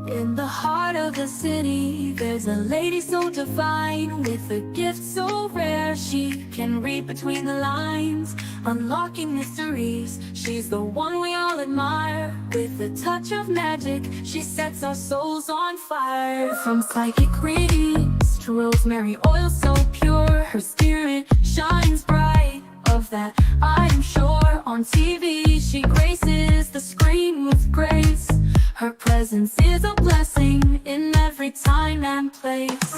In the heart of the city, there's a lady so divine, with a gift so rare she can read between the lines, unlocking mysteries. She's the one we all admire. With a touch of magic, she sets our souls on fire. From psychic readings to rosemary oil so pure, her spirit shines bright. Of that I am sure. On TV she graces the screen with grace. Her presence is a blessing in every time and place.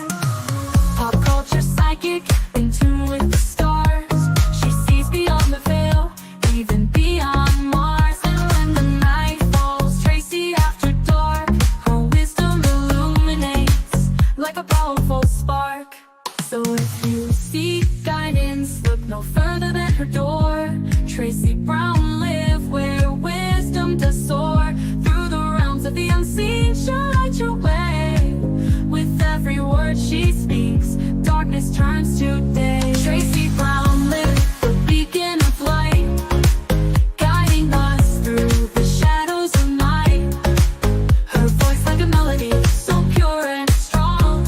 Pop culture psychic, in tune with the stars. She sees beyond the veil, even beyond Mars. And when the night falls, Tracy after dark, her wisdom illuminates like a powerful spark. So if you seek guidance, look no further than her door. Tracy Brown live where wisdom does soar. Through the realms of the unseen, she'll light your way. With every word she speaks, darkness turns to day. Tracy Brown live, the beacon of light, guiding us through the shadows of night. Her voice like a melody, so pure and strong.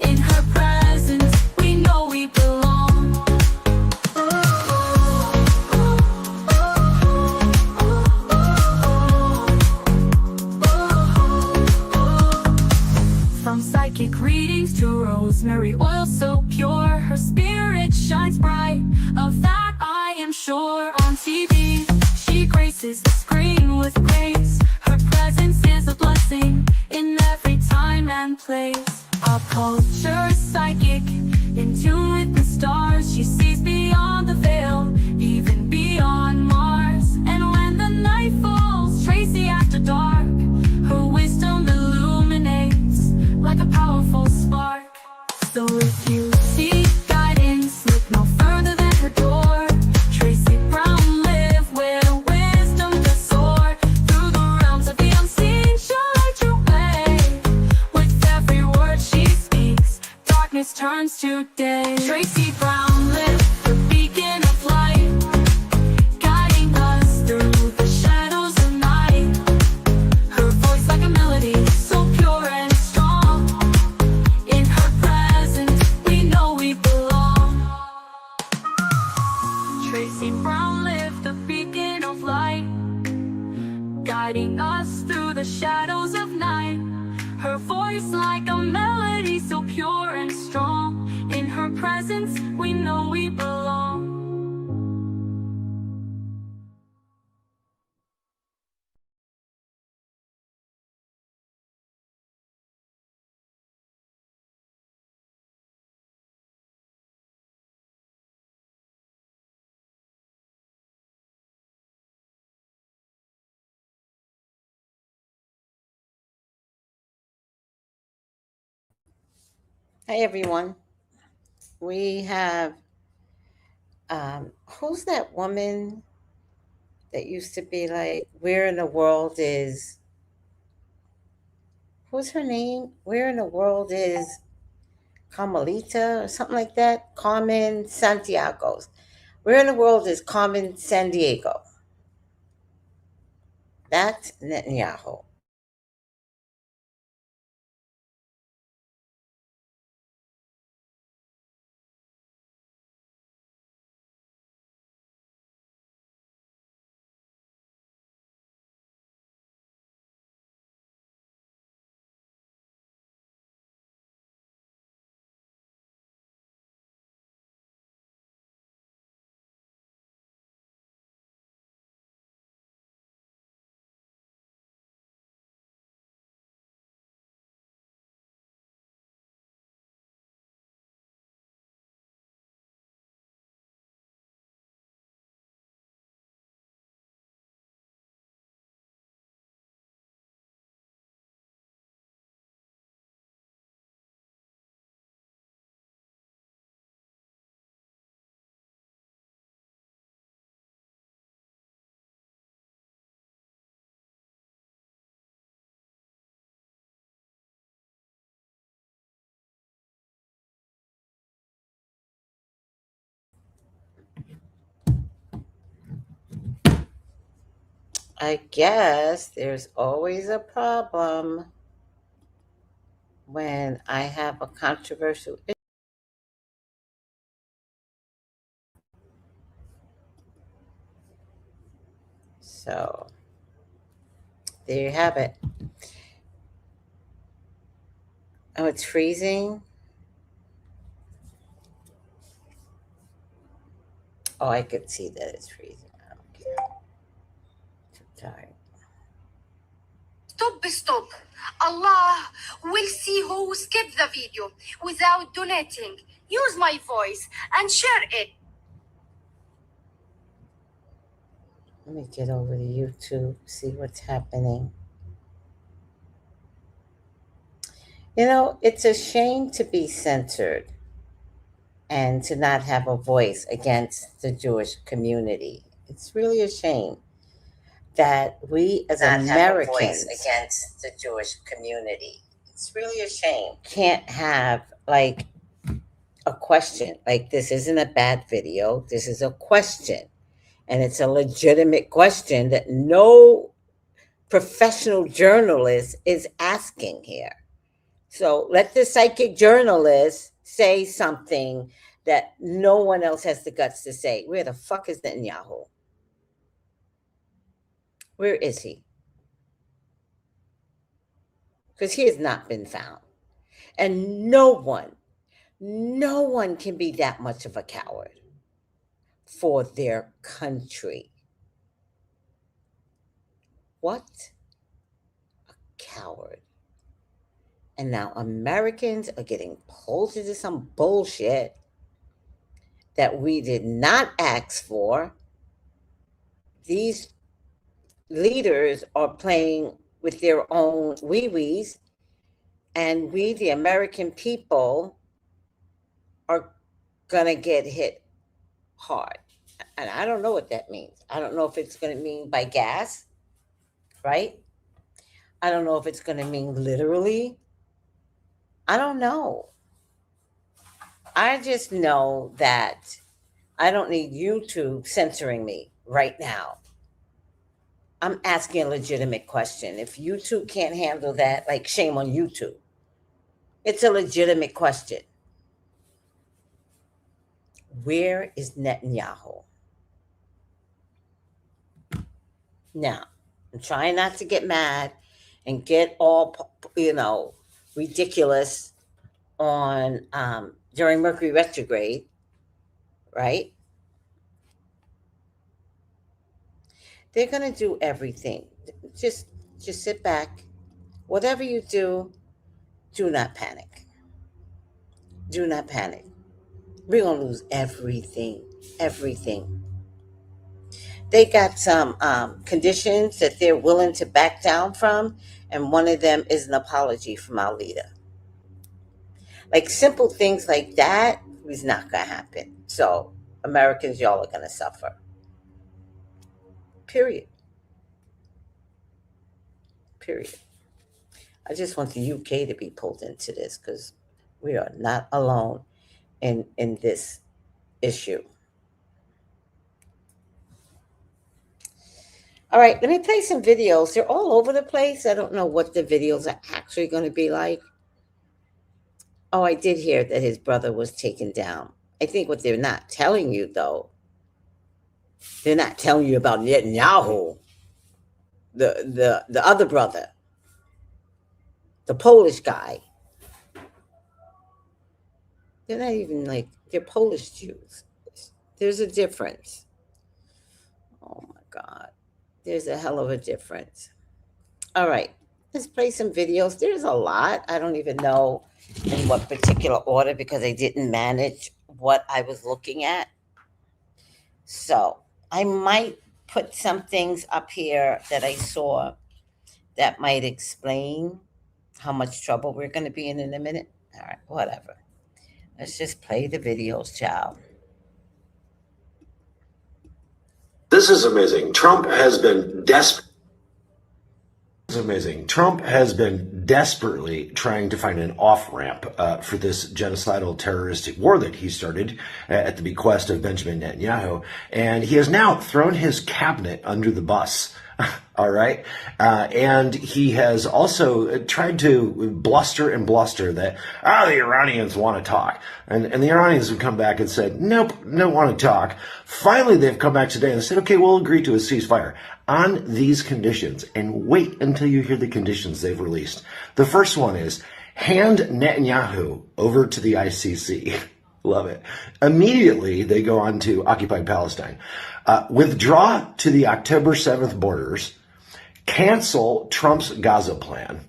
In her presence, we know we belong. From psychic readings to rosemary oil so pure, her spirit shines bright. Of that I am sure. On TV, she graces the screen with grace. Her presence is a blessing in every time and place. Pop culture psychic, in tune with the stars. She sees beyond the veil, even beyond Mars. And when the night falls, Tracy after dark, her wisdom illuminates like a powerful spark. So if you seek guidance, look no further than her door. Tracy Brown live where wisdom does soar. Through the realms of the unseen, she'll light your way. With every word she speaks, darkness turns to day. Tracy Brown live, the beacon of light, guiding us through the shadows of night. Her voice like a melody, so pure and strong. In her presence, we know we belong. Tracy Brown live, the beacon of light, guiding us through the shadows of night. Her voice like a melody, so pure and strong. In her presence, we know we belong. Hi everyone. We have who's that woman that used to be like, where in the world is, who's her name? Where in the world is Carmelita or something like that? Carmen Santiago. Where in the world is Carmen San Diego? That's Netanyahu. I guess there's always a problem when I have a controversial issue. So there you have it. Oh, it's freezing. Oh, I could see that it's freezing. I don't care. Too tired. Stop. Allah will see who skipped the video without donating. Use my voice and share it. Let me get over to YouTube, see what's happening. You know, it's a shame to be censored and to not have a voice against the Jewish community. It's really a shame that we as not Americans have a voice against the Jewish community. It's really a shame. Can't have like a question. Like, this isn't a bad video. This is a question. And it's a legitimate question that no professional journalist is asking here. So let the psychic journalist say something that no one else has the guts to say. Where the fuck is Netanyahu? Where is he? Because he has not been found. And no one can be that much of a coward for their country. What a coward. And now Americans are getting pulled into some bullshit that we did not ask for. These leaders are playing with their own wee-wees, and we, the American people, are going to get hit hard. And I don't know what that means. I don't know if it's going to mean by gas, right? I don't know if it's going to mean literally. I don't know. I just know that I don't need YouTube censoring me right now. I'm asking a legitimate question. If YouTube can't handle that, like, shame on YouTube. It's a legitimate question. Where is Netanyahu? Now, I'm trying not to get mad and get all, ridiculous on during Mercury retrograde, right? They're going to do everything. Just sit back. Whatever you do not panic. Do not panic. We're going to lose everything. They got some conditions that they're willing to back down from, and one of them is an apology from our leader. Like, simple things like that is not going to happen. So, Americans, y'all are going to suffer. Period. I just want the UK to be pulled into this, because we are not alone in this issue. All right, let me play some videos. They're all over the place. I don't know what the videos are actually going to be like. Oh, I did hear that his brother was taken down. I think what they're not telling you, though, they're not telling you about Netanyahu, the other brother, the Polish guy. They're not even like, they're Polish Jews. There's a difference. Oh my God. There's a hell of a difference. All right, let's play some videos. There's a lot. I don't even know in what particular order, because I didn't manage what I was looking at. So I might put some things up here that I saw that might explain how much trouble we're going to be in a minute. All right, whatever. Let's just play the videos, child. This is amazing. Trump has been desperate. This is amazing. Trump has been desperately trying to find an off-ramp for this genocidal terroristic war that he started at the bequest of Benjamin Netanyahu. And he has now thrown his cabinet under the bus. All right. And he has also tried to bluster and bluster that, the Iranians want to talk. And the Iranians have come back and said, nope, don't want to talk. Finally, they've come back today and said, okay, we'll agree to a ceasefire on these conditions. And wait until you hear the conditions they've released. The first one is hand Netanyahu over to the ICC. Love it. Immediately, they go on to occupied Palestine. Withdraw to the October 7th borders. Cancel Trump's Gaza plan,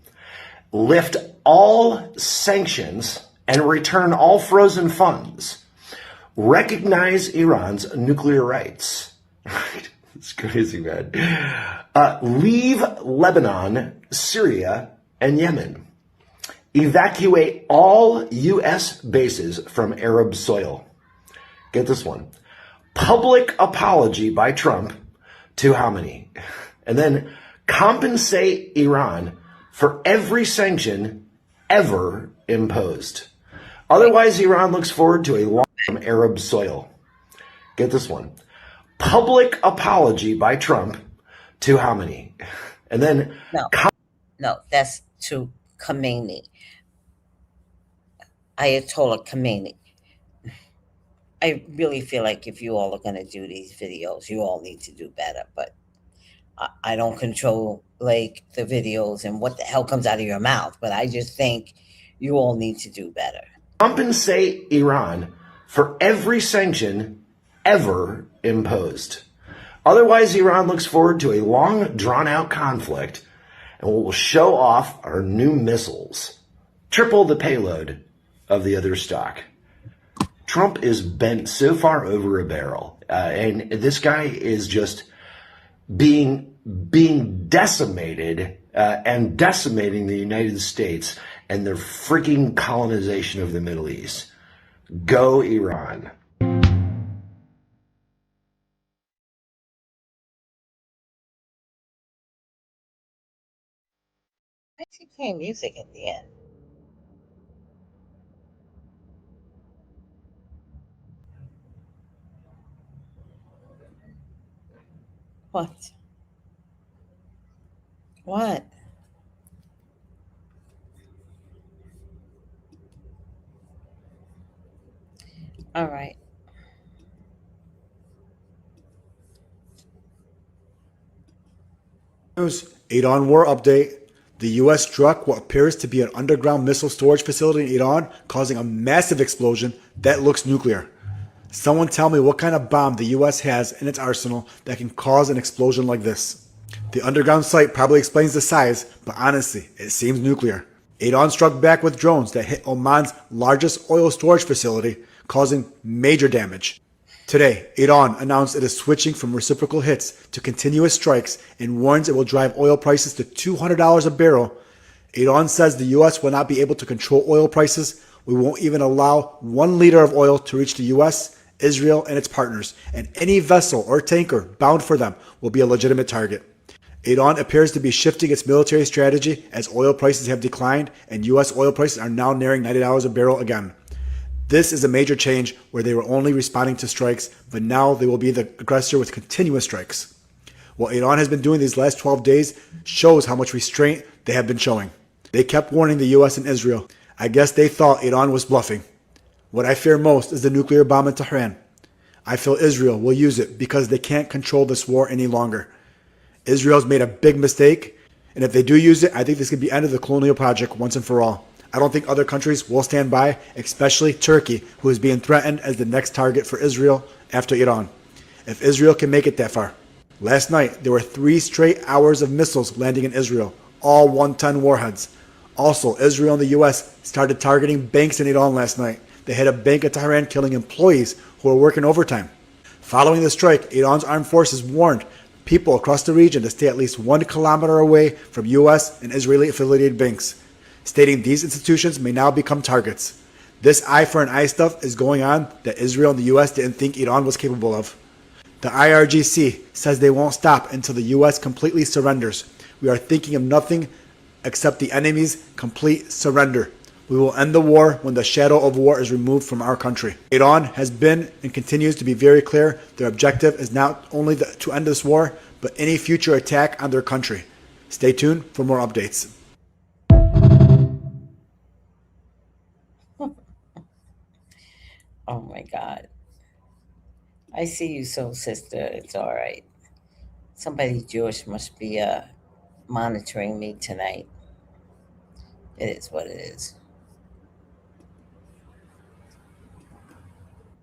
lift all sanctions, and return all frozen funds. Recognize Iran's nuclear rights. It's crazy, man. Leave Lebanon, Syria, and Yemen. Evacuate all U.S. bases from Arab soil. Get this one. Public apology by Trump to how many? And then compensate Iran for every sanction ever imposed. Otherwise, Iran looks forward to a long Arab soil. Get this one. Public apology by Trump to how many? And then... No, that's to Khamenei. Ayatollah Khamenei. I really feel like if you all are going to do these videos, you all need to do better. But I don't control like the videos and what the hell comes out of your mouth. But I just think you all need to do better. Compensate Iran for every sanction ever imposed. Otherwise, Iran looks forward to a long, drawn-out conflict and will show off our new missiles. Triple the payload of the other stock. Trump is bent so far over a barrel, and this guy is just being decimated and decimating the United States and their freaking colonization of the Middle East. Go Iran. Why is he playing music at the end? What? What? All right. News, Iran war update. The U.S. struck what appears to be an underground missile storage facility in Iran, causing a massive explosion that looks nuclear. Someone tell me what kind of bomb the U.S. has in its arsenal that can cause an explosion like this. The underground site probably explains the size, but honestly, it seems nuclear. Iran struck back with drones that hit Oman's largest oil storage facility, causing major damage. Today, Iran announced it is switching from reciprocal hits to continuous strikes and warns it will drive oil prices to $200 a barrel. Iran says the U.S. will not be able to control oil prices. We won't even allow 1 liter of oil to reach the U.S., Israel, and its partners, and any vessel or tanker bound for them will be a legitimate target. Iran appears to be shifting its military strategy as oil prices have declined and U.S. oil prices are now nearing $90 a barrel again. This is a major change where they were only responding to strikes, but now they will be the aggressor with continuous strikes. What Iran has been doing these last 12 days shows how much restraint they have been showing. They kept warning the U.S. and Israel. I guess they thought Iran was bluffing. What I fear most is the nuclear bomb in Tehran. I feel Israel will use it because they can't control this war any longer. Israel's made a big mistake, and if they do use it, I think this could be the end of the colonial project once and for all. I don't think other countries will stand by, especially Turkey, who is being threatened as the next target for Israel after Iran. If Israel can make it that far. Last night, there were 3 straight hours of missiles landing in Israel, all 1-ton warheads. Also, Israel and the U.S. started targeting banks in Iran last night. They hit a bank in Tehran, killing employees who were working overtime. Following the strike, Iran's armed forces warned people across the region to stay at least 1 kilometer away from U.S. and Israeli-affiliated banks, stating these institutions may now become targets. This eye for an eye stuff is going on that Israel and the U.S. didn't think Iran was capable of. The IRGC says they won't stop until the U.S. completely surrenders. We are thinking of nothing except the enemy's complete surrender. We will end the war when the shadow of war is removed from our country. Iran has been and continues to be very clear. Their objective is not only to end this war, but any future attack on their country. Stay tuned for more updates. Oh my God. I see you, soul sister. It's all right. Somebody Jewish must be monitoring me tonight. It is what it is.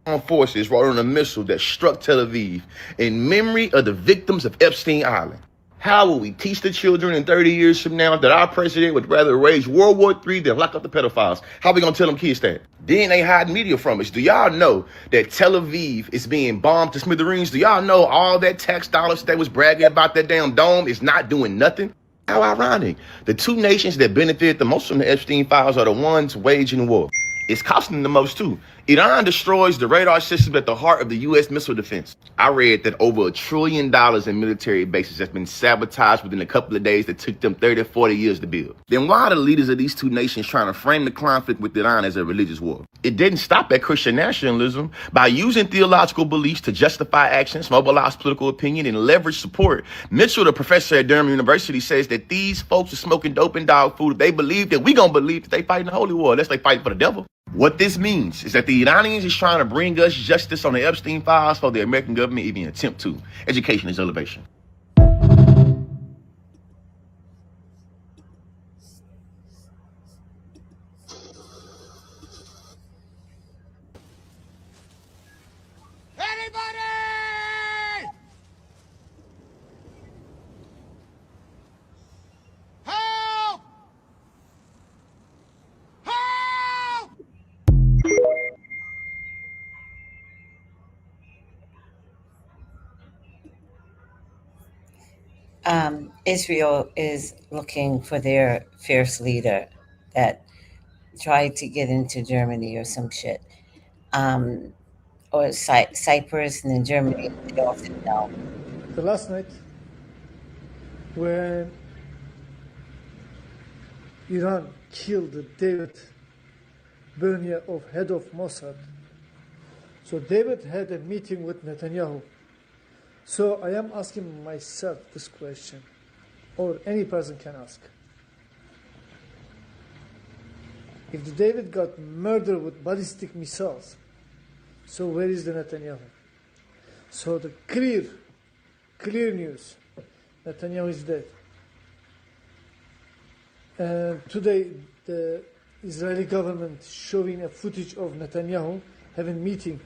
Armed forces brought on a missile that struck Tel Aviv in memory of the victims of Epstein Island. How will we teach the children in 30 years from now that our president would rather wage World War III than lock up the pedophiles? How we gonna tell them kids that? Then they hide media from us. Do y'all know that Tel Aviv is being bombed to smithereens? Do y'all know all that tax dollars that was bragging about that damn dome is not doing nothing? How ironic. The two nations that benefit the most from the Epstein files are the ones waging war. It's costing them the most too. Iran destroys the radar system at the heart of the U.S. missile defense. I read that over $1 trillion in military bases has been sabotaged within a couple of days that took them 30 or 40 years to build. Then why are the leaders of these two nations trying to frame the conflict with Iran as a religious war? It didn't stop at Christian nationalism. By using theological beliefs to justify actions, mobilize political opinion, and leverage support, Mitchell, the professor at Durham University, says that these folks are smoking dope and dog food. They believe that we gonna believe that they fighting the holy war unless they fighting for the devil. What this means is that the Iranians is trying to bring us justice on the Epstein files for the American government even attempt to. Education is elevation. Israel is looking for their fierce leader that tried to get into Germany or some shit. Or Cyprus, and then Germany, they all said no. The last night, when Iran killed David Bernier, head of Mossad, so David had a meeting with Netanyahu. So I am asking myself this question, or any person can ask. If the David got murdered with ballistic missiles, so where is the Netanyahu? So the clear news, Netanyahu is dead. And today the Israeli government showing a footage of Netanyahu having meeting.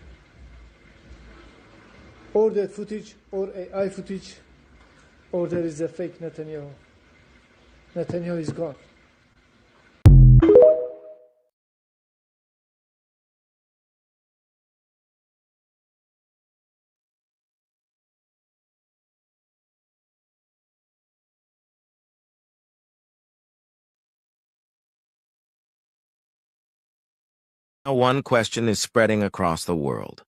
Or that footage, or AI footage, or there is a fake Netanyahu. Netanyahu is gone. One question is spreading across the world.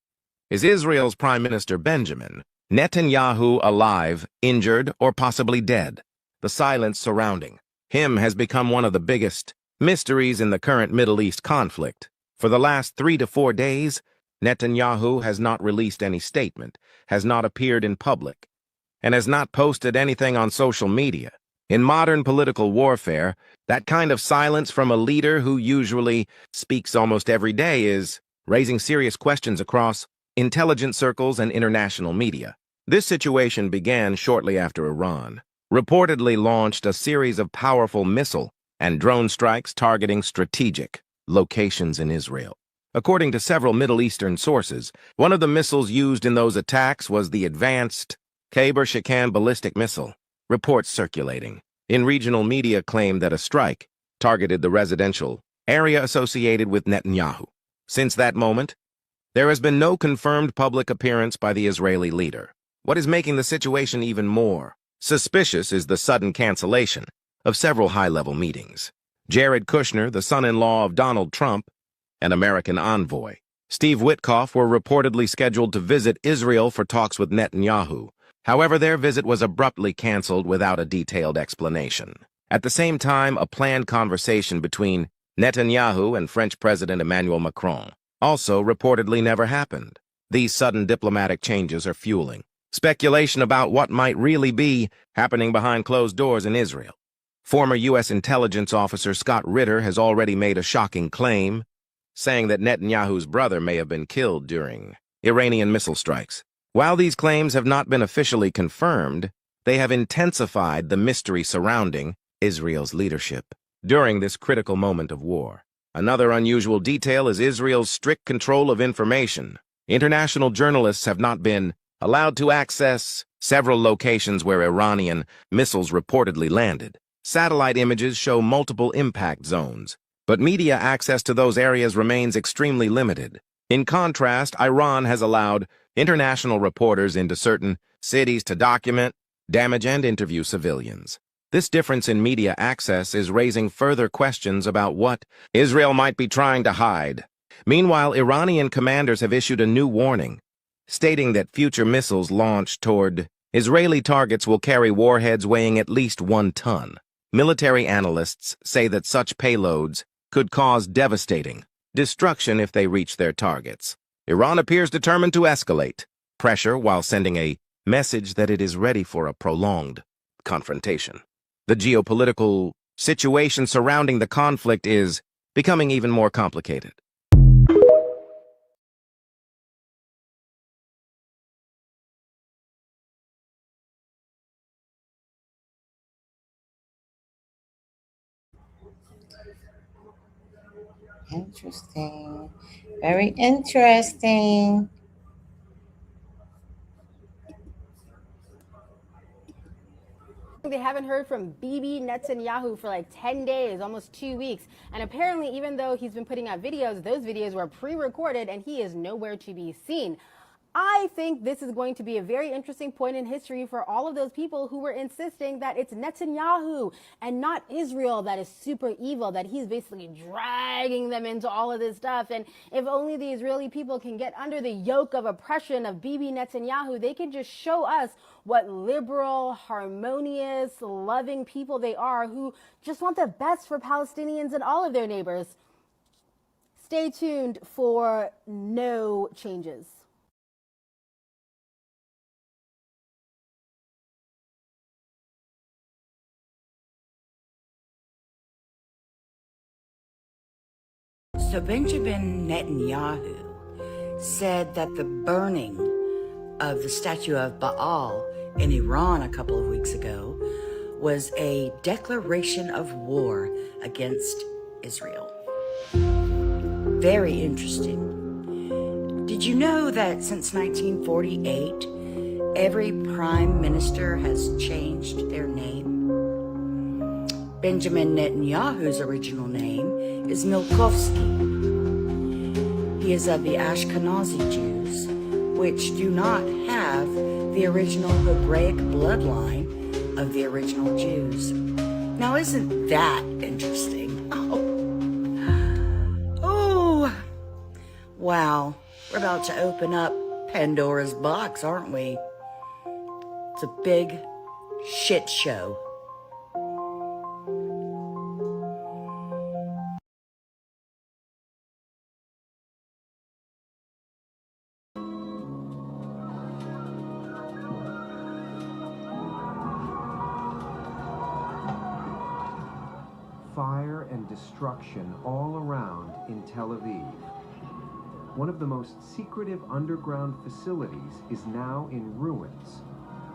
Is Israel's Prime Minister Benjamin Netanyahu alive, injured, or possibly dead? The silence surrounding him has become one of the biggest mysteries in the current Middle East conflict. For the last 3 to 4 days, Netanyahu has not released any statement, has not appeared in public, and has not posted anything on social media. In modern political warfare, that kind of silence from a leader who usually speaks almost every day is raising serious questions across intelligence circles and international media. This situation began shortly after Iran reportedly launched a series of powerful missile and drone strikes targeting strategic locations in Israel. According to several Middle Eastern sources, one of the missiles used in those attacks was the advanced Khyber-Shikan ballistic missile. Reports circulating in regional media claim that a strike targeted the residential area associated with Netanyahu. Since that moment, there has been no confirmed public appearance by the Israeli leader. What is making the situation even more suspicious is the sudden cancellation of several high-level meetings. Jared Kushner, the son-in-law of Donald Trump, and American envoy Steve Witkoff were reportedly scheduled to visit Israel for talks with Netanyahu. However, their visit was abruptly canceled without a detailed explanation. At the same time, a planned conversation between Netanyahu and French President Emmanuel Macron also reportedly never happened. These sudden diplomatic changes are fueling speculation about what might really be happening behind closed doors in Israel. Former U.S. intelligence officer Scott Ritter has already made a shocking claim, saying that Netanyahu's brother may have been killed during Iranian missile strikes. While these claims have not been officially confirmed, they have intensified the mystery surrounding Israel's leadership during this critical moment of war. Another unusual detail is Israel's strict control of information. International journalists have not been allowed to access several locations where Iranian missiles reportedly landed. Satellite images show multiple impact zones, but media access to those areas remains extremely limited. In contrast, Iran has allowed international reporters into certain cities to document damage and interview civilians. This difference in media access is raising further questions about what Israel might be trying to hide. Meanwhile, Iranian commanders have issued a new warning, stating that future missiles launched toward Israeli targets will carry warheads weighing at least 1 ton. Military analysts say that such payloads could cause devastating destruction if they reach their targets. Iran appears determined to escalate pressure while sending a message that it is ready for a prolonged confrontation. The geopolitical situation surrounding the conflict is becoming even more complicated. Interesting. Very interesting. They haven't heard from Bibi Netanyahu for like 10 days, almost 2 weeks. And apparently, even though he's been putting out videos, those videos were pre-recorded and he is nowhere to be seen. I think this is going to be a very interesting point in history for all of those people who were insisting that it's Netanyahu and not Israel that is super evil, that he's basically dragging them into all of this stuff. And if only the Israeli people can get under the yoke of oppression of Bibi Netanyahu, they can just show us what liberal, harmonious, loving people they are who just want the best for Palestinians and all of their neighbors. Stay tuned for no changes. So Benjamin Netanyahu said that the burning of the statue of Baal in Iran a couple of weeks ago was a declaration of war against Israel. Very interesting. Did you know that since 1948, every prime minister has changed their name? Benjamin Netanyahu's original name is Milkovsky. He is of the Ashkenazi Jews, which do not have the original Hebraic bloodline of the original Jews. Now, isn't that interesting? Oh, wow. We're about to open up Pandora's box, aren't we? It's a big shit show. Fire and destruction all around in Tel Aviv. One of the most secretive underground facilities is now in ruins.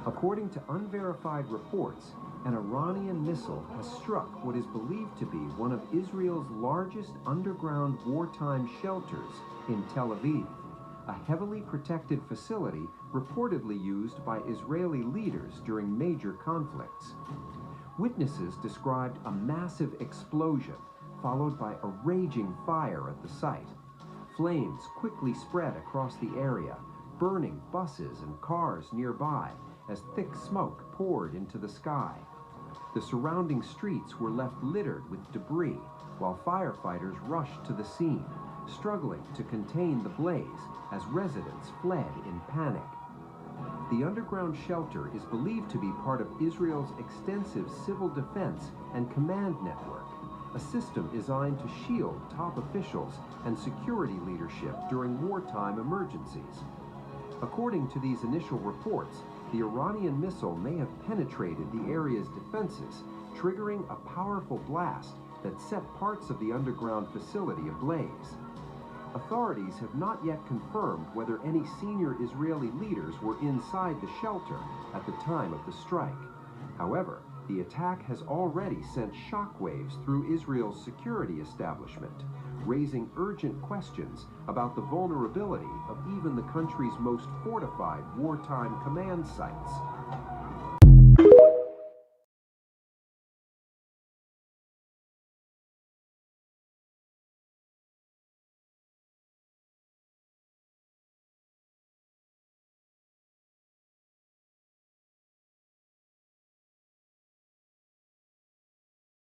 According to unverified reports, an Iranian missile has struck what is believed to be one of Israel's largest underground wartime shelters in Tel Aviv, a heavily protected facility reportedly used by Israeli leaders during major conflicts. Witnesses described a massive explosion, followed by a raging fire at the site. Flames quickly spread across the area, burning buses and cars nearby as thick smoke poured into the sky. The surrounding streets were left littered with debris, while firefighters rushed to the scene, struggling to contain the blaze as residents fled in panic. The underground shelter is believed to be part of Israel's extensive civil defense and command network, a system designed to shield top officials and security leadership during wartime emergencies. According to these initial reports, the Iranian missile may have penetrated the area's defenses, triggering a powerful blast that set parts of the underground facility ablaze. Authorities have not yet confirmed whether any senior Israeli leaders were inside the shelter at the time of the strike. However, the attack has already sent shockwaves through Israel's security establishment, raising urgent questions about the vulnerability of even the country's most fortified wartime command sites.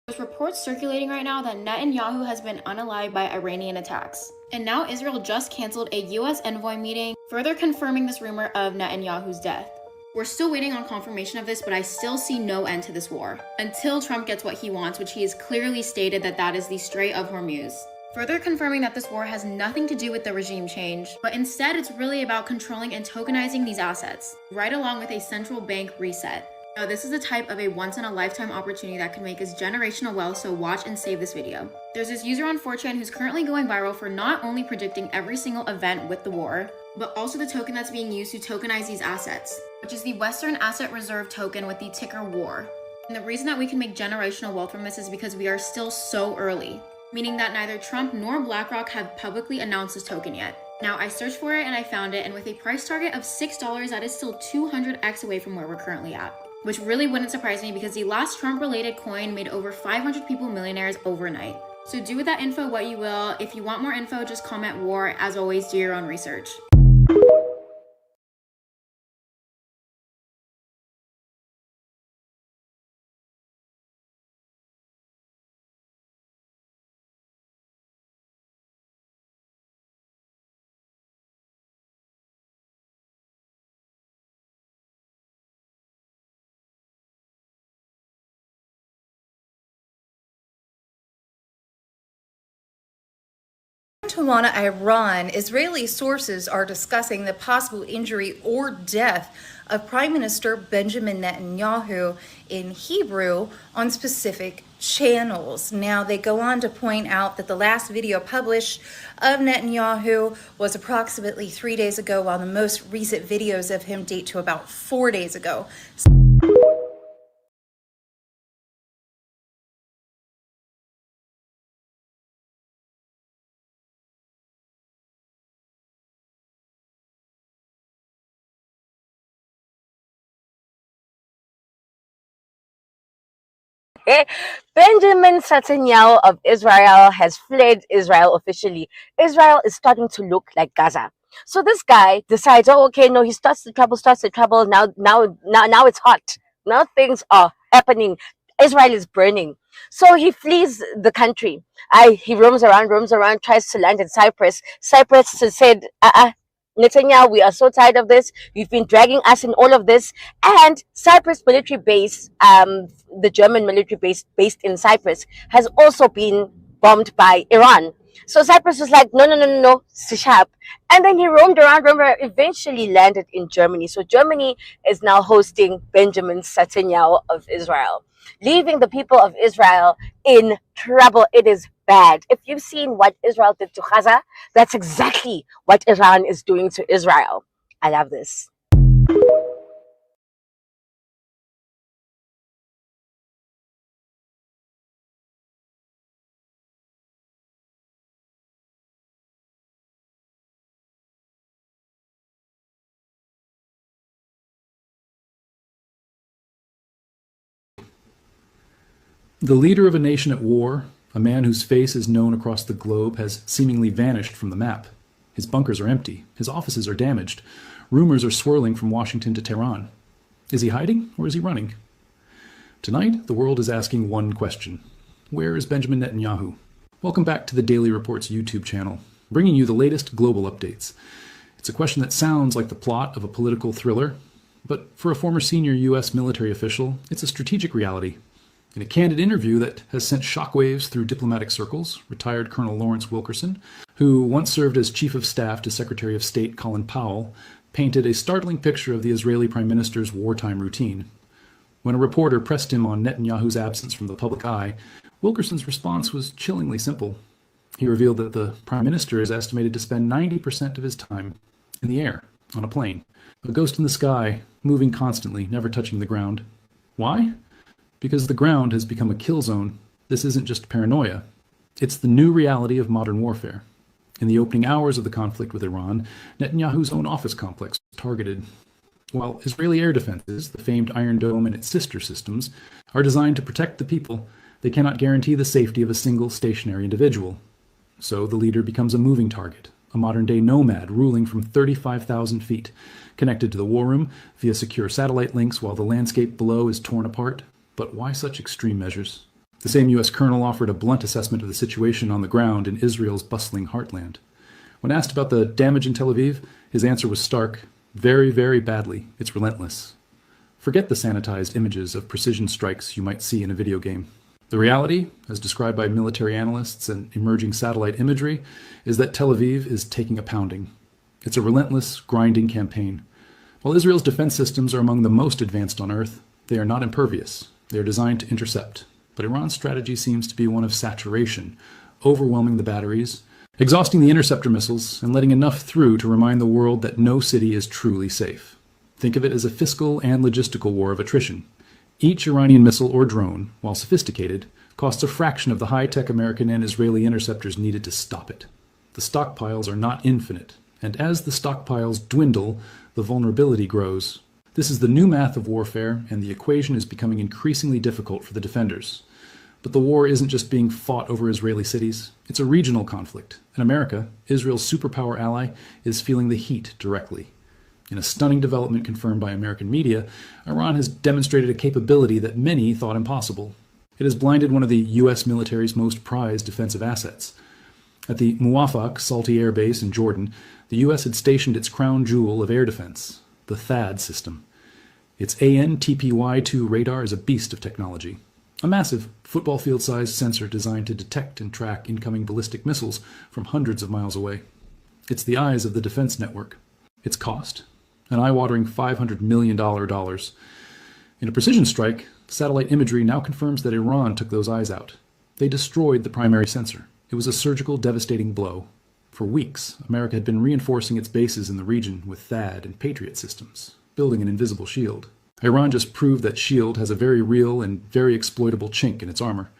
There's reports circulating right now that Netanyahu has been unalived by Iranian attacks. And now Israel just canceled a US envoy meeting, further confirming this rumor of Netanyahu's death. We're still waiting on confirmation of this, but I still see no end to this war, until Trump gets what he wants, which he has clearly stated that is the Strait of Hormuz. Further confirming that this war has nothing to do with the regime change, but instead it's really about controlling and tokenizing these assets, right along with a central bank reset. Now, this is the type of a once-in-a-lifetime opportunity that can make us generational wealth, so watch and save this video. There's this user on 4chan who's currently going viral for not only predicting every single event with the war, but also the token that's being used to tokenize these assets, which is the Western Asset Reserve token with the ticker WAR. And the reason that we can make generational wealth from this is because we are still so early, meaning that neither Trump nor BlackRock have publicly announced this token yet. Now, I searched for it and I found it, and with a price target of $6, that is still 200x away from where we're currently at. Which really wouldn't surprise me because the last Trump-related coin made over 500 people millionaires overnight. So do with that info what you will. If you want more info, just comment war. As always, do your own research. Tawana, Iran, Israeli sources are discussing the possible injury or death of Prime Minister Benjamin Netanyahu in Hebrew on specific channels. Now, they go on to point out that the last video published of Netanyahu was approximately 3 days ago, while the most recent videos of him date to about 4 days ago. Benjamin Netanyahu of Israel has fled Israel officially. Israel is starting to look like Gaza. So this guy decides, oh, okay, no, he starts the trouble. Now it's hot. Now things are happening. Israel is burning. So he flees the country. He roams around, tries to land in Cyprus. Cyprus has said, Netanyahu, we are so tired of this. You've been dragging us in all of this. And Cyprus military base, the German military base based in Cyprus, has also been bombed by Iran. So Cyprus was like, no, sharp. And then he roamed around, eventually landed in Germany. So Germany is now hosting Benjamin Netanyahu of Israel, leaving the people of Israel in trouble. It is bad. If you've seen what Israel did to Gaza, that's exactly what Iran is doing to Israel. I love this. The leader of a nation at war, a man whose face is known across the globe, has seemingly vanished from the map. His bunkers are empty. His offices are damaged. Rumors are swirling from Washington to Tehran. Is he hiding or is he running? Tonight, the world is asking one question. Where is Benjamin Netanyahu? Welcome back to the Daily Report's YouTube channel, bringing you the latest global updates. It's a question that sounds like the plot of a political thriller, but for a former senior U.S. military official, it's a strategic reality. In a candid interview that has sent shockwaves through diplomatic circles, retired Colonel Lawrence Wilkerson, who once served as Chief of Staff to Secretary of State Colin Powell, painted a startling picture of the Israeli Prime Minister's wartime routine. When a reporter pressed him on Netanyahu's absence from the public eye, Wilkerson's response was chillingly simple. He revealed that the Prime Minister is estimated to spend 90% of his time in the air, on a plane, a ghost in the sky, moving constantly, never touching the ground. Why? Because the ground has become a kill zone. This isn't just paranoia. It's the new reality of modern warfare. In the opening hours of the conflict with Iran, Netanyahu's own office complex was targeted. While Israeli air defenses, the famed Iron Dome and its sister systems, are designed to protect the people, they cannot guarantee the safety of a single stationary individual. So the leader becomes a moving target, a modern-day nomad ruling from 35,000 feet, connected to the war room via secure satellite links while the landscape below is torn apart. But why such extreme measures? The same U.S. colonel offered a blunt assessment of the situation on the ground in Israel's bustling heartland. When asked about the damage in Tel Aviv, his answer was stark. Very, very badly. It's relentless. Forget the sanitized images of precision strikes you might see in a video game. The reality, as described by military analysts and emerging satellite imagery, is that Tel Aviv is taking a pounding. It's a relentless, grinding campaign. While Israel's defense systems are among the most advanced on Earth, they are not impervious. They are designed to intercept. But Iran's strategy seems to be one of saturation, overwhelming the batteries, exhausting the interceptor missiles, and letting enough through to remind the world that no city is truly safe. Think of it as a fiscal and logistical war of attrition. Each Iranian missile or drone, while sophisticated, costs a fraction of the high-tech American and Israeli interceptors needed to stop it. The stockpiles are not infinite, and as the stockpiles dwindle, the vulnerability grows. This is the new math of warfare, and the equation is becoming increasingly difficult for the defenders. But the war isn't just being fought over Israeli cities. It's a regional conflict, and America, Israel's superpower ally, is feeling the heat directly. In a stunning development confirmed by American media, Iran has demonstrated a capability that many thought impossible. It has blinded one of the U.S. military's most prized defensive assets. At the Muwafaq Salty Air Base in Jordan, the U.S. had stationed its crown jewel of air defense, the THAAD system. Its AN-TPY-2 radar is a beast of technology. A massive, football field-sized sensor designed to detect and track incoming ballistic missiles from hundreds of miles away. It's the eyes of the defense network. Its cost? An eye-watering $500 million. In a precision strike, satellite imagery now confirms that Iran took those eyes out. They destroyed the primary sensor. It was a surgical, devastating blow. For weeks, America had been reinforcing its bases in the region with THAAD and Patriot systems, building an invisible shield. Iran just proved that shield has a very real and very exploitable chink in its armor.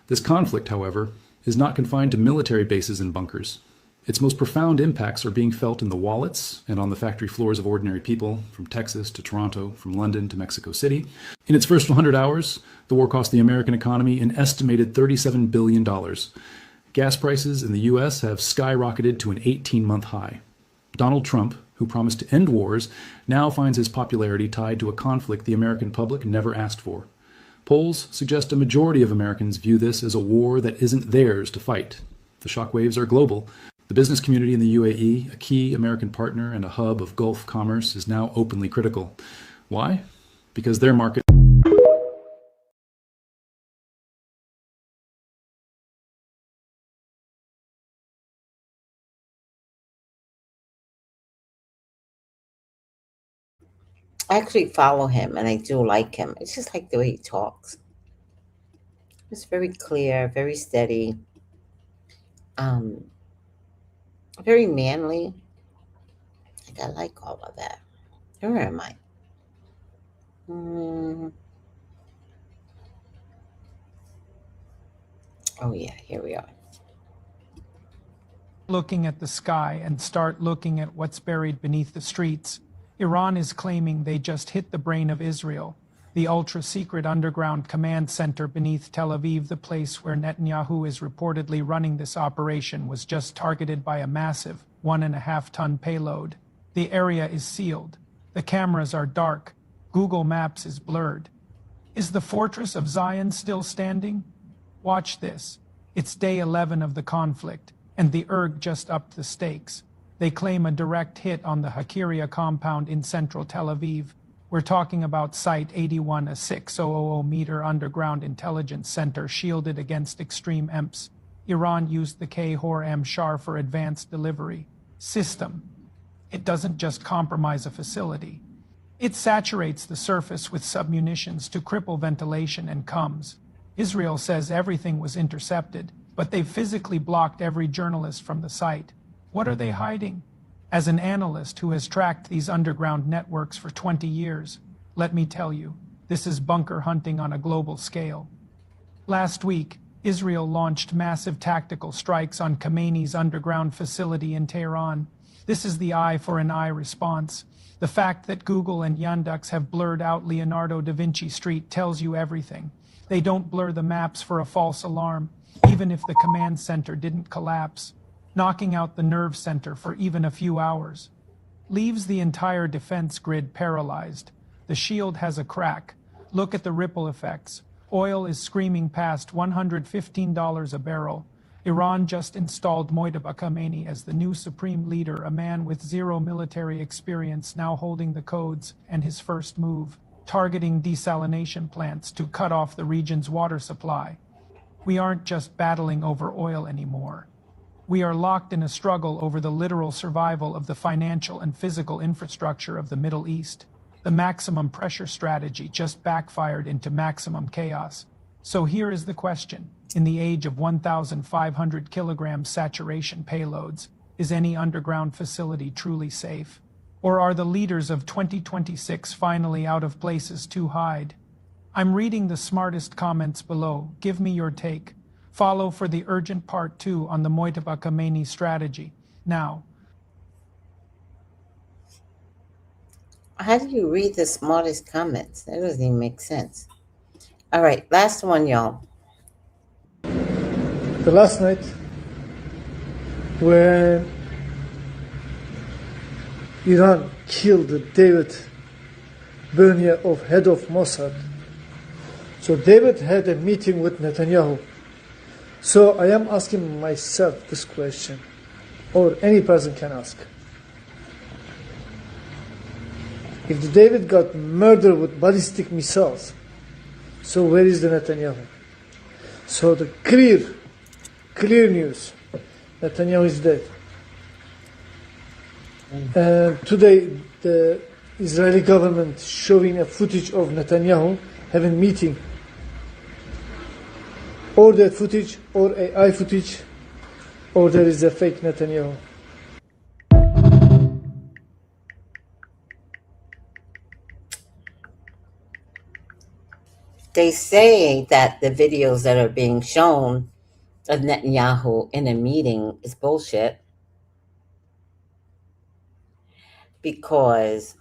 This conflict, however, is not confined to military bases and bunkers. Its most profound impacts are being felt in the wallets and on the factory floors of ordinary people, from Texas to Toronto, from London to Mexico City. In its first 100 hours, the war cost the American economy an estimated $37 billion. Gas prices in the U.S. have skyrocketed to an 18-month high. Donald Trump, who promised to end wars, now finds his popularity tied to a conflict the American public never asked for. Polls suggest a majority of Americans view this as a war that isn't theirs to fight. The shockwaves are global. The business community in the UAE, a key American partner and a hub of Gulf commerce, is now openly critical. Why? Because their market I actually follow him, and I do like him. It's just like the way he talks. It's very clear, very steady, very manly. Like, I like all of that. Where am I? Oh, yeah, here we are. Looking at the sky and start looking at what's buried beneath the streets. Iran is claiming they just hit the brain of Israel, the ultra-secret underground command center beneath Tel Aviv. The place where Netanyahu is reportedly running this operation was just targeted by a massive 1.5-ton payload. The area is sealed. The cameras are dark. Google Maps is blurred. Is the fortress of Zion still standing? Watch this. It's day 11 of the conflict, and the ERG just upped the stakes. They claim a direct hit on the Hakiria compound in central Tel Aviv. We're talking about Site 81, a 6,000-meter underground intelligence center shielded against extreme EMPs. Iran used the K-Hor-M Shar for advanced delivery system. It doesn't just compromise a facility. It saturates the surface with submunitions to cripple ventilation and comes. Israel says everything was intercepted, but they've physically blocked every journalist from the site. What are they hiding? As an analyst who has tracked these underground networks for 20 years, let me tell you, this is bunker hunting on a global scale. Last week, Israel launched massive tactical strikes on Khamenei's underground facility in Tehran. This is the eye for an eye response. The fact that Google and Yandex have blurred out Leonardo da Vinci Street tells you everything. They don't blur the maps for a false alarm, even if the command center didn't collapse. Knocking out the nerve center for even a few hours leaves the entire defense grid paralyzed. The shield has a crack. Look at the ripple effects. Oil is screaming past $115 a barrel. Iran just installed Mojtaba Khamenei as the new supreme leader, a man with zero military experience now holding the codes, and his first move, targeting desalination plants to cut off the region's water supply. We aren't just battling over oil anymore. We are locked in a struggle over the literal survival of the financial and physical infrastructure of the Middle East. The maximum pressure strategy just backfired into maximum chaos. So here is the question. In the age of 1,500 kilogram saturation payloads, is any underground facility truly safe? Or are the leaders of 2026 finally out of places to hide? I'm reading the smartest comments below. Give me your take. Follow for the urgent part 2 on the Mojtaba Khamenei strategy. Now, How do you read the smartest comments? That doesn't even make sense. All right, last one, y'all. The last night, when Iran killed David Bernier, of head of Mossad, so David had a meeting with Netanyahu. So I am asking myself this question, or any person can ask. If David got murdered with ballistic missiles, so where is the Netanyahu? So the clear news, Netanyahu is dead. And today the Israeli government showing a footage of Netanyahu having meeting. Or that footage, or AI footage, or there is a fake Netanyahu. They say that the videos that are being shown of Netanyahu in a meeting is bullshit because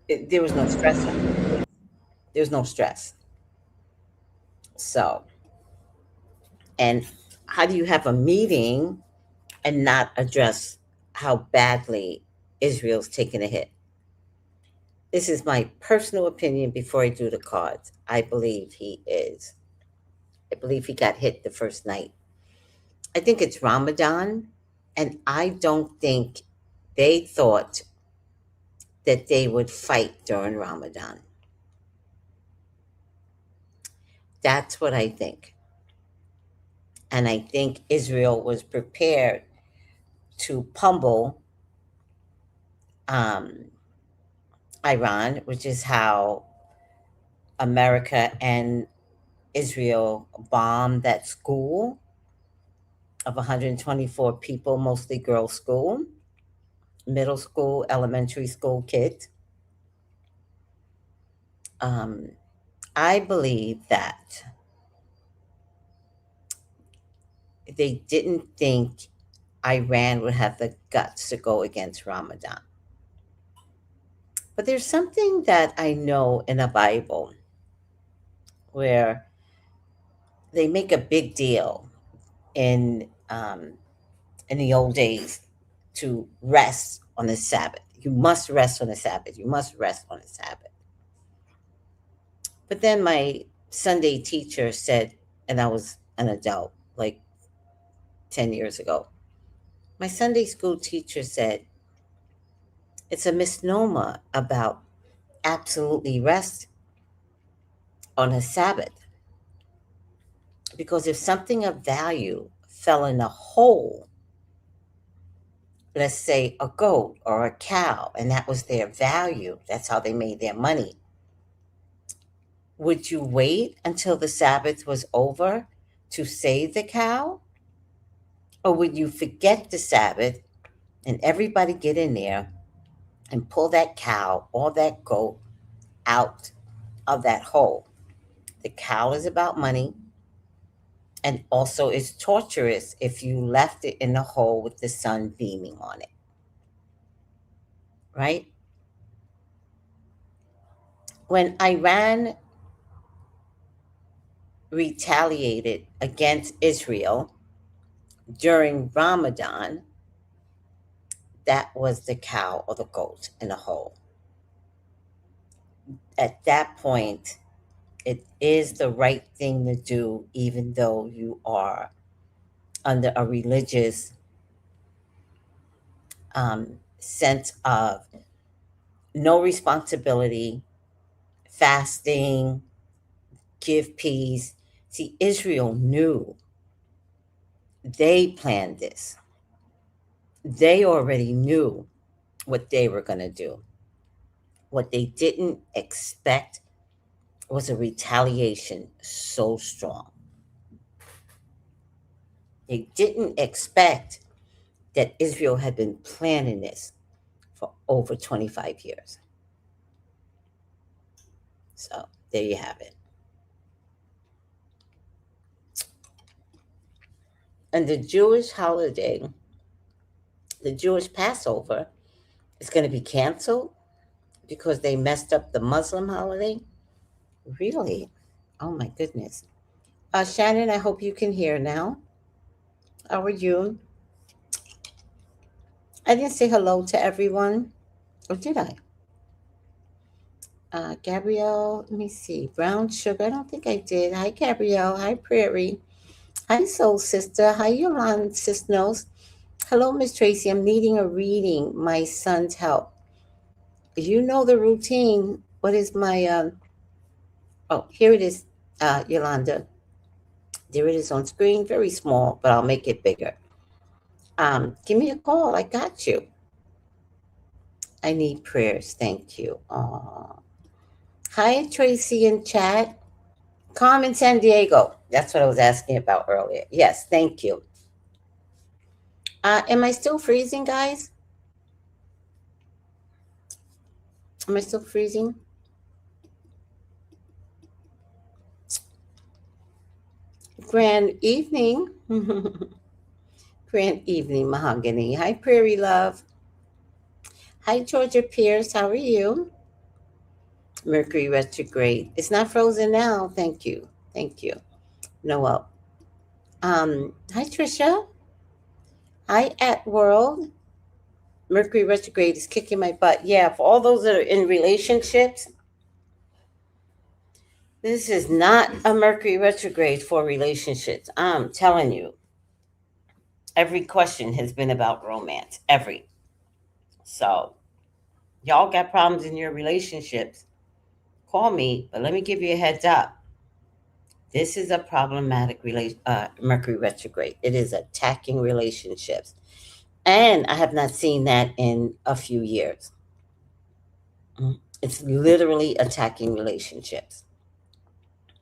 there was no stress. There was no stress. So, and how do you have a meeting and not address how badly Israel's taken a hit? This is my personal opinion before I do the cards. I believe he is. I believe he got hit the first night. I think it's Ramadan, and I don't think they thought that they would fight during Ramadan. That's what I think. And I think Israel was prepared to pummel Iran, which is how America and Israel bombed that school of 124 people, mostly girls' school, middle school, elementary school kids. I believe that they didn't think Iran would have the guts to go against Ramadan. But there's something that I know in the Bible where they make a big deal in the old days to rest on the Sabbath. You must rest on the Sabbath. You must rest on the Sabbath. But then my Sunday teacher said, and I was an adult, like 10 years ago, my Sunday school teacher said, it's a misnomer about absolutely rest on a Sabbath. Because if something of value fell in a hole, let's say a goat or a cow, and that was their value, that's how they made their money, would you wait until the Sabbath was over to save the cow? Or would you forget the Sabbath and everybody get in there and pull that cow or that goat out of that hole? The cow is about money, and also it's torturous if you left it in the hole with the sun beaming on it, right? When Iran retaliated against Israel during Ramadan, that was the cow or the goat in the hole. At that point, it is the right thing to do, even though you are under a religious sense of no responsibility, fasting, give peace. See, Israel knew. They planned this. They already knew what they were going to do. What they didn't expect was a retaliation so strong. They didn't expect that Israel had been planning this for over 25 years. So there you have it. And the Jewish holiday, the Jewish Passover, is going to be canceled because they messed up the Muslim holiday? Really? Oh my goodness. Shannon, I hope you can hear now. How are you? I didn't say hello to everyone. Or did I? Gabrielle, let me see. Brown sugar. I don't think I did. Hi, Gabrielle. Hi, Prairie. Hi, Soul Sister. Hi, Yolanda Cisnos. Hello, Miss Tracy. I'm needing a reading. My son's help. You know the routine. What is my oh, here it is, Yolanda. There it is on screen. Very small, but I'll make it bigger. Give me a call. I got you. I need prayers. Thank you. Hi, Tracy in chat. Carmen San Diego. That's what I was asking about earlier. Yes, thank you. Am I still freezing, guys? Am I still freezing? Grand evening. Grand evening, Mahogany. Hi, Prairie Love. Hi, Georgia Pierce. How are you? Mercury retrograde. It's not frozen now. Thank you. Thank you. Noel. Hi, Trisha. Hi, At World. Mercury retrograde is kicking my butt. Yeah, for all those that are in relationships, this is not a Mercury retrograde for relationships. I'm telling you. Every question has been about romance. Every. So, y'all got problems in your relationships, call me, but let me give you a heads up. This is a problematic Mercury retrograde. It is attacking relationships. And I have not seen that in a few years. It's literally attacking relationships.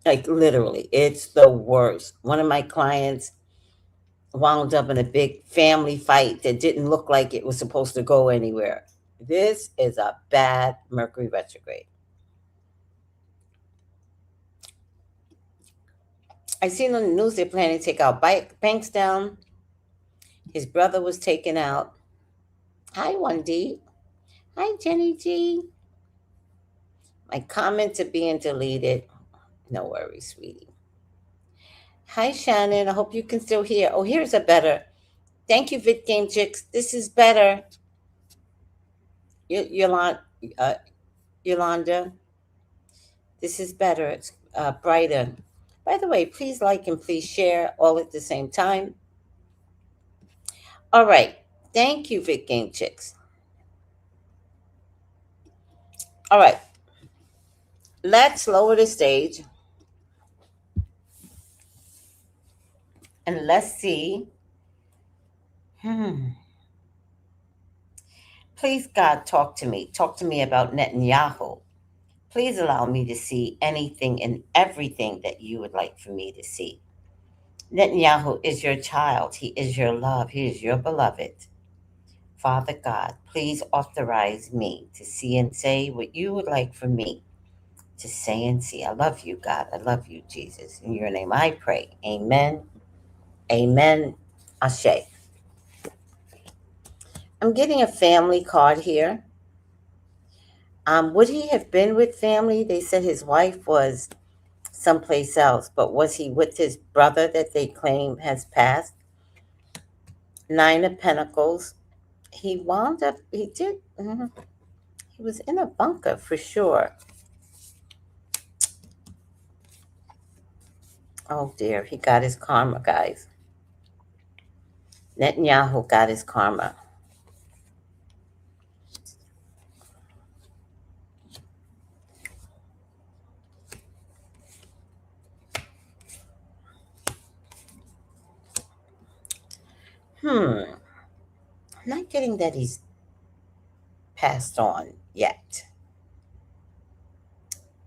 Like literally, it's the worst. One of my clients wound up in a big family fight that didn't look like it was supposed to go anywhere. This is a bad Mercury retrograde. I seen on the news they're planning to take our banks down. His brother was taken out. Hi, 1D. Hi, Jenny G. My comments are being deleted. No worries, sweetie. Hi, Shannon. I hope you can still hear. Oh, here's a better. Thank you, Vid Game Chicks. This is better. Yolanda. This is better. It's brighter. By the way, please like and please share all at the same time. All right. Thank you, Vid Game Chicks. All right. Let's lower the stage. And let's see. Please, God, talk to me. Talk to me about Netanyahu. Please allow me to see anything and everything that you would like for me to see. Netanyahu is your child. He is your love. He is your beloved. Father God, please authorize me to see and say what you would like for me to say and see. I love you, God. I love you, Jesus. In your name I pray. Amen. Amen. Ashe. I'm getting a family card here. Would he have been with family? They said his wife was someplace else, but was he with his brother that they claim has passed? Nine of Pentacles. He wound up, he did, he was in a bunker for sure. Oh dear, he got his karma, guys. Netanyahu got his karma. I'm not getting that he's passed on yet.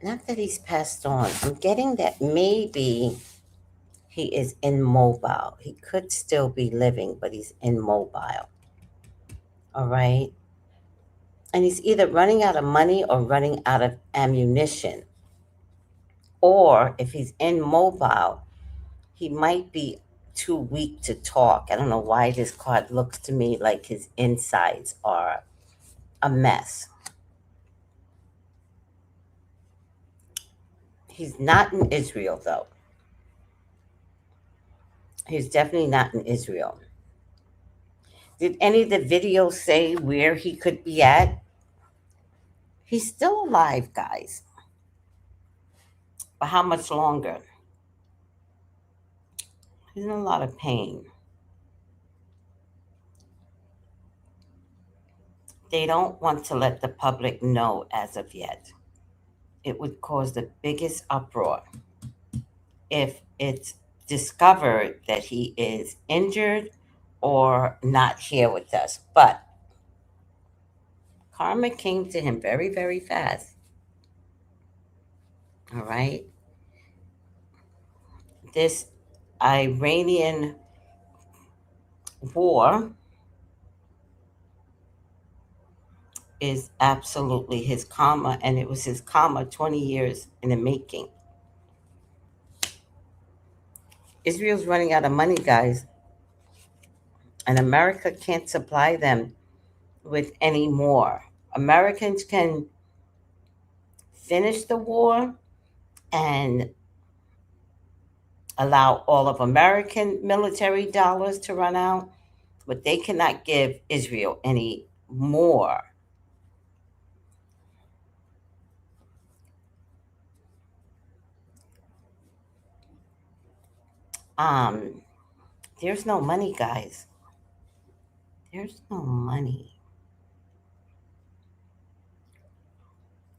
Not that he's passed on. I'm getting that maybe he is immobile. He could still be living, but he's immobile. All right. And he's either running out of money or running out of ammunition. Or if he's immobile, he might be too weak to talk. I don't know why this card looks to me like his insides are a mess. He's not in Israel, though. He's definitely not in Israel. Did any of the videos say where he could be at? He's still alive, guys. But how much longer? He's in a lot of pain. They don't want to let the public know as of yet. It would cause the biggest uproar if it's discovered that he is injured or not here with us. But karma came to him very, very fast. All right. This Iranian war is absolutely his karma, and it was his karma 20 years in the making. Israel's running out of money, guys, and America can't supply them with any more. Americans can finish the war and allow all of American military dollars to run out, but they cannot give Israel any more. There's no money, guys. There's no money.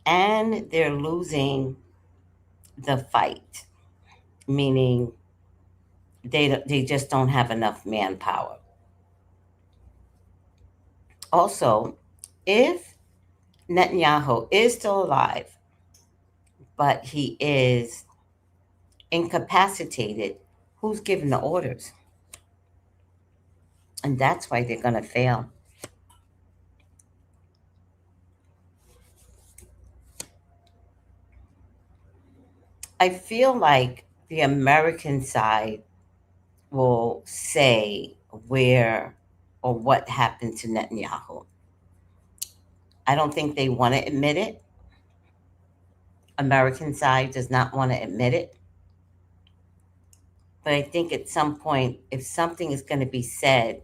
And they're losing the fight, meaning they just don't have enough manpower. Also, if Netanyahu is still alive, but he is incapacitated, who's giving the orders? And that's why they're going to fail. I feel like the American side will say where or what happened to Netanyahu. I don't think they want to admit it. American side does not want to admit it. But I think at some point, if something is going to be said,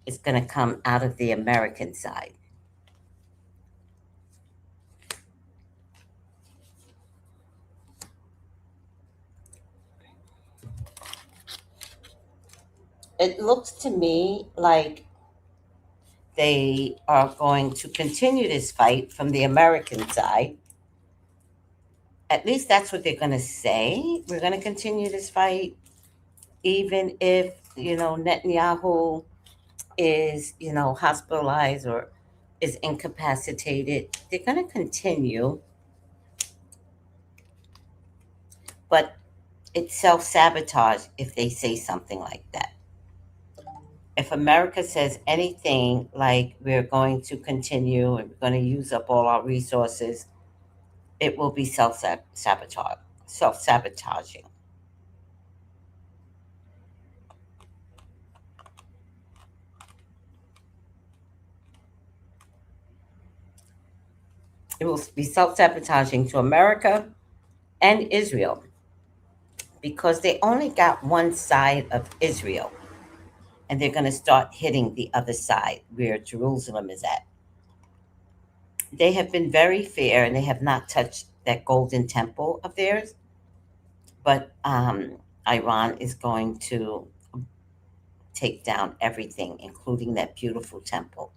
it's going to come out of the American side. It looks to me like they are going to continue this fight from the American side. At least that's what they're going to say. We're going to continue this fight. even if, Netanyahu is, hospitalized or is incapacitated, they're going to continue. But it's self-sabotage if they say something like that. If America says anything like we're going to continue and we're going to use up all our resources, it will be self-sabotaging. It will be self-sabotaging to America and Israel because they only got one side of Israel, and they're going to start hitting the other side where Jerusalem is at. They have been very fair and they have not touched that golden temple of theirs, but Iran is going to take down everything, including that beautiful temple.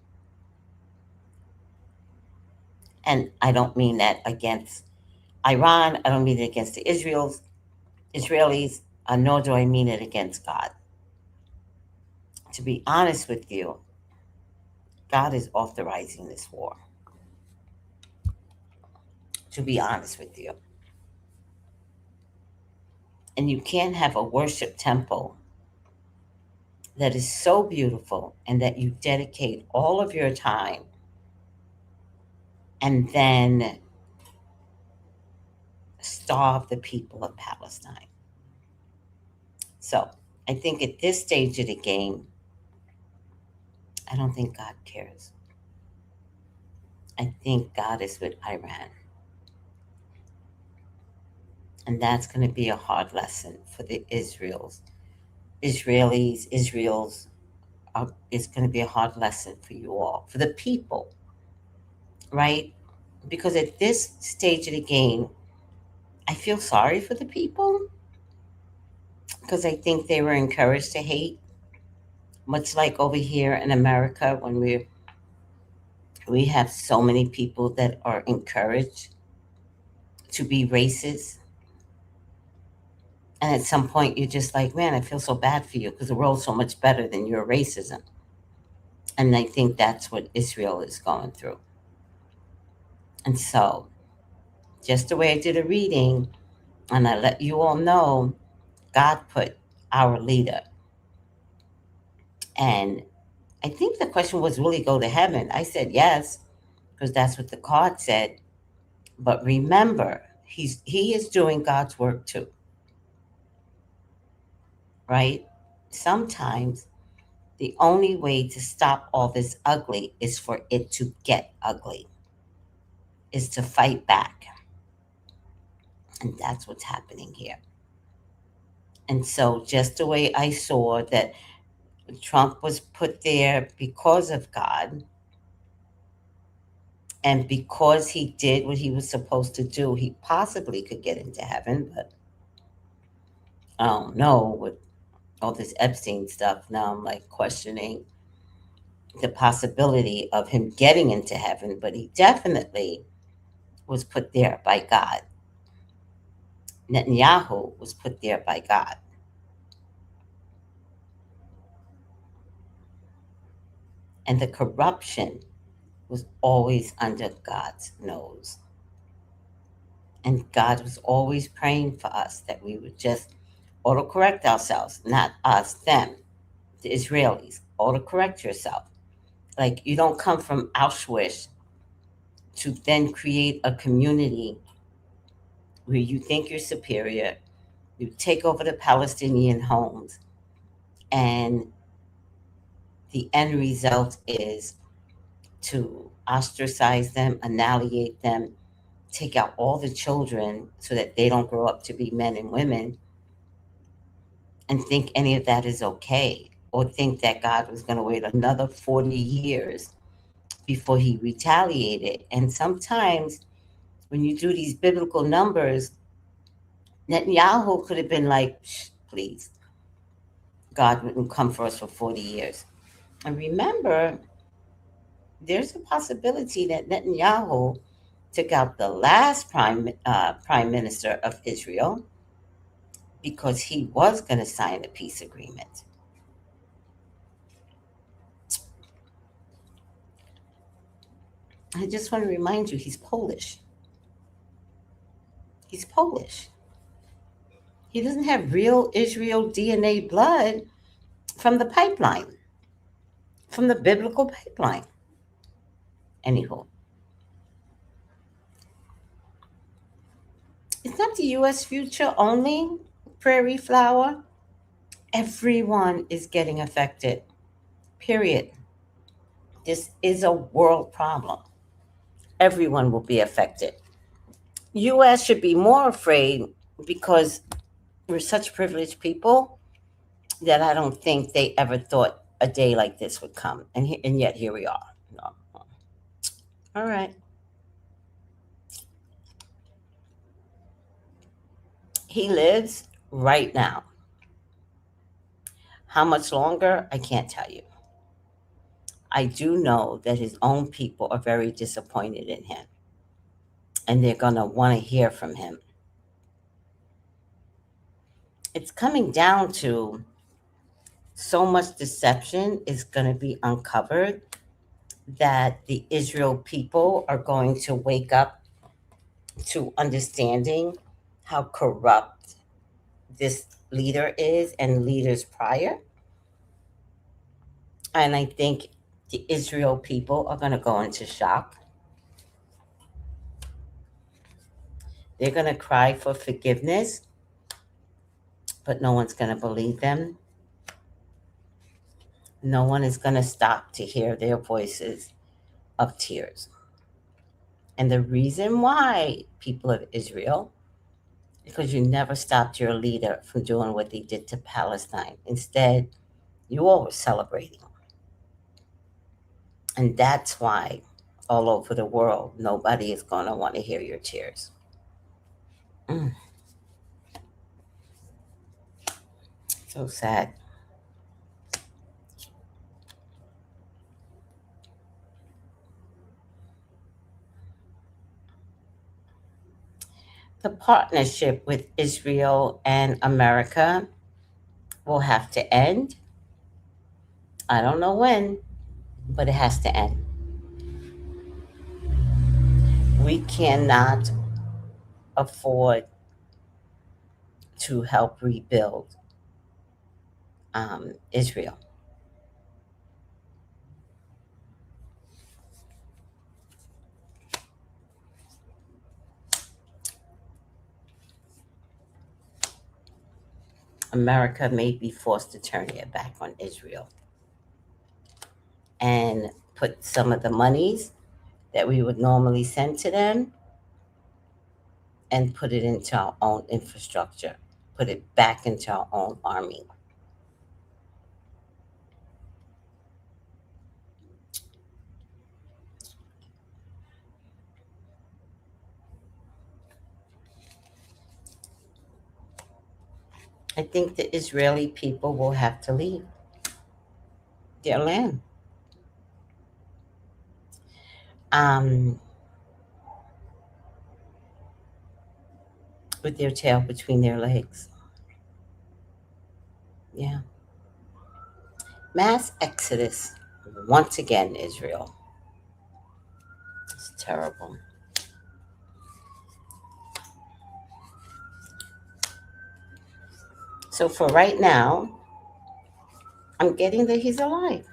And I don't mean that against Iran. I don't mean it against the Israelis, nor do I mean it against God. To be honest with you, God is authorizing this war. To be honest with you. And you can't have a worship temple that is so beautiful and that you dedicate all of your time and then starve the people of Palestine. So I think at this stage of the game, I don't think God cares. I think God is with Iran. And that's going to be a hard lesson for the Israelis. It's going to be a hard lesson for you all, for the people, right? Because at this stage of the game, I feel sorry for the people because I think they were encouraged to hate, much like over here in America when we have so many people that are encouraged to be racist. And at some point, you're just like, man, I feel so bad for you because the world's so much better than your racism. And I think that's what Israel is going through. And so, just the way I did a reading, and I let you all know, God put our leader. And I think the question was, will he go to heaven? I said yes, because that's what the card said. But remember, he is doing God's work too. Right? Sometimes the only way to stop all this ugly is for it to get ugly, is to fight back. And that's what's happening here. And so just the way I saw that Trump was put there because of God, and because he did what he was supposed to do, he possibly could get into heaven, but I don't know, with all this Epstein stuff, now I'm like questioning the possibility of him getting into heaven, but he definitely was put there by God. Netanyahu was put there by God. And the corruption was always under God's nose. And God was always praying for us that we would just autocorrect ourselves, not us, them, the Israelis. Autocorrect yourself. Like, you don't come from Auschwitz to then create a community where you think you're superior, you take over the Palestinian homes, and the end result is to ostracize them, annihilate them, take out all the children so that they don't grow up to be men and women, and think any of that is okay, or think that God was going to wait another 40 years before he retaliated. And sometimes when you do these biblical numbers, Netanyahu could have been like, please, God wouldn't come for us for 40 years. And remember, there's a possibility that Netanyahu took out the last prime minister of Israel because he was going to sign a peace agreement. I just want to remind you, he's Polish. He's Polish. He doesn't have real Israel DNA blood from the pipeline, from the biblical pipeline. Anywho, it's not the U.S. future only, Prairie Flower. Everyone is getting affected, period. This is a world problem. Everyone will be affected. U.S. should be more afraid because we're such privileged people that I don't think they ever thought a day like this would come. And yet here we are. No. All right. He lives right now. How much longer? I can't tell you. I do know that his own people are very disappointed in him. And they're going to want to hear from him. It's coming down to so much deception is going to be uncovered that the Israel people are going to wake up to understanding how corrupt this leader is and leaders prior. And I think the Israel people are going to go into shock. They're going to cry for forgiveness, but no one's going to believe them. No one is going to stop to hear their voices of tears. And the reason why, people of Israel, because you never stopped your leader from doing what they did to Palestine. Instead, you all were celebrating. And that's why all over the world, nobody is going to want to hear your tears. So sad. The partnership with Israel and America will have to end. I don't know when, but it has to end. We cannot afford to help rebuild Israel. America may be forced to turn their back on Israel and put some of the monies that we would normally send to them and put it into our own infrastructure, put it back into our own army. I think the Israeli people will have to leave their land. With their tail between their legs. Yeah. Mass exodus once again, Israel. It's terrible. So for right now, I'm getting that he's alive.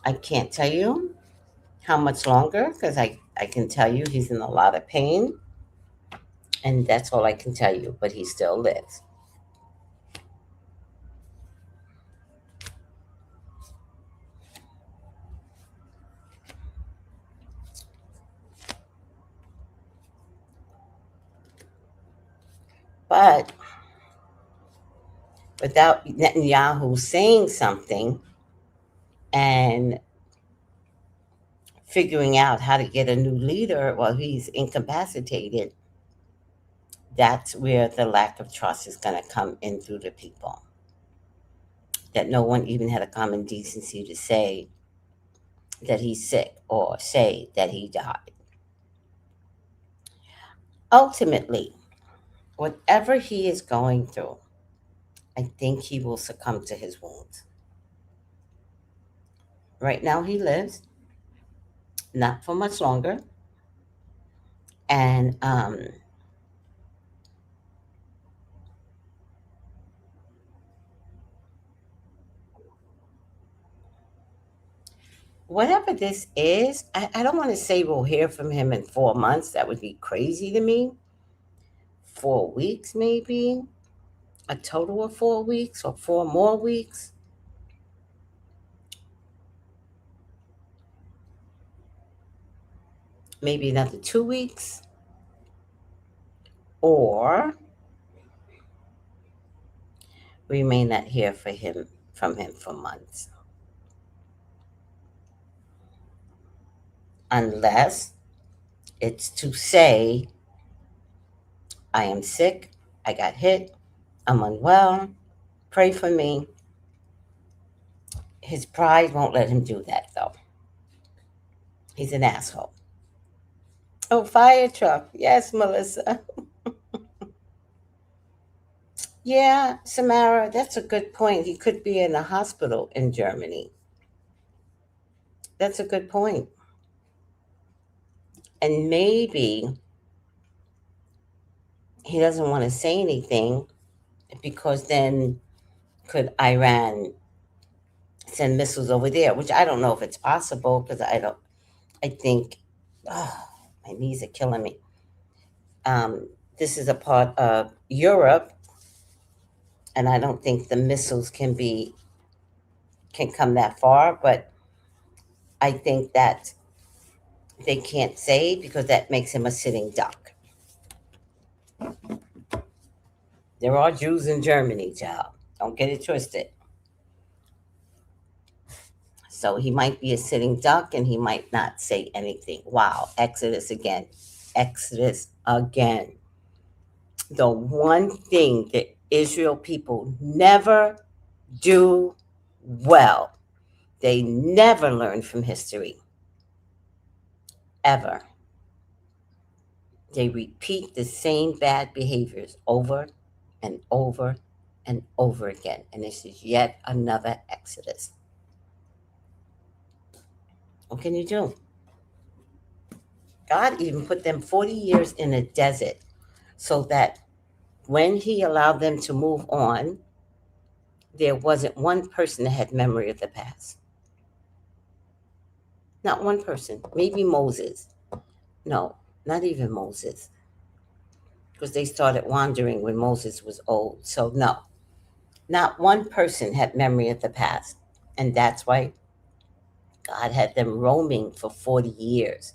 I can't tell you how much longer, because I can tell you he's in a lot of pain. And that's all I can tell you, but he still lives. But without Netanyahu saying something and figuring out how to get a new leader while he's incapacitated, that's where the lack of trust is going to come in through the people. That no one even had a common decency to say that he's sick or say that he died. Ultimately, whatever he is going through, I think he will succumb to his wounds. Right now, he lives, not for much longer. And whatever this is, I don't want to say we'll hear from him in 4 months. That would be crazy to me. 4 weeks, maybe. A total of 4 weeks or 4 more weeks. Maybe another 2 weeks. Or we may not hear from him for months. Unless it's to say, I am sick, I got hit, I'm unwell, pray for me. His pride won't let him do that, though. He's an asshole. Oh, fire truck. Yes, Melissa. Yeah, Samara, that's a good point. He could be in a hospital in Germany. That's a good point. And maybe he doesn't want to say anything because then could Iran send missiles over there, which I don't know if it's possible because I think, my knees are killing me. This is a part of Europe, and I don't think the missiles can come that far, but I think that they can't say because that makes him a sitting duck. There are Jews in Germany, child. Don't get it twisted. So he might be a sitting duck and he might not say anything. Wow, Exodus again. Exodus again. The one thing that Israel people never do well, they never learn from history. Ever. They repeat the same bad behaviors over and over and over again. And this is yet another Exodus. What can you do? God even put them 40 years in a desert so that when he allowed them to move on, there wasn't one person that had memory of the past. Not one person. Maybe Moses. No, not even Moses. Because they started wandering when Moses was old. So no, not one person had memory of the past. And that's why God had them roaming for 40 years.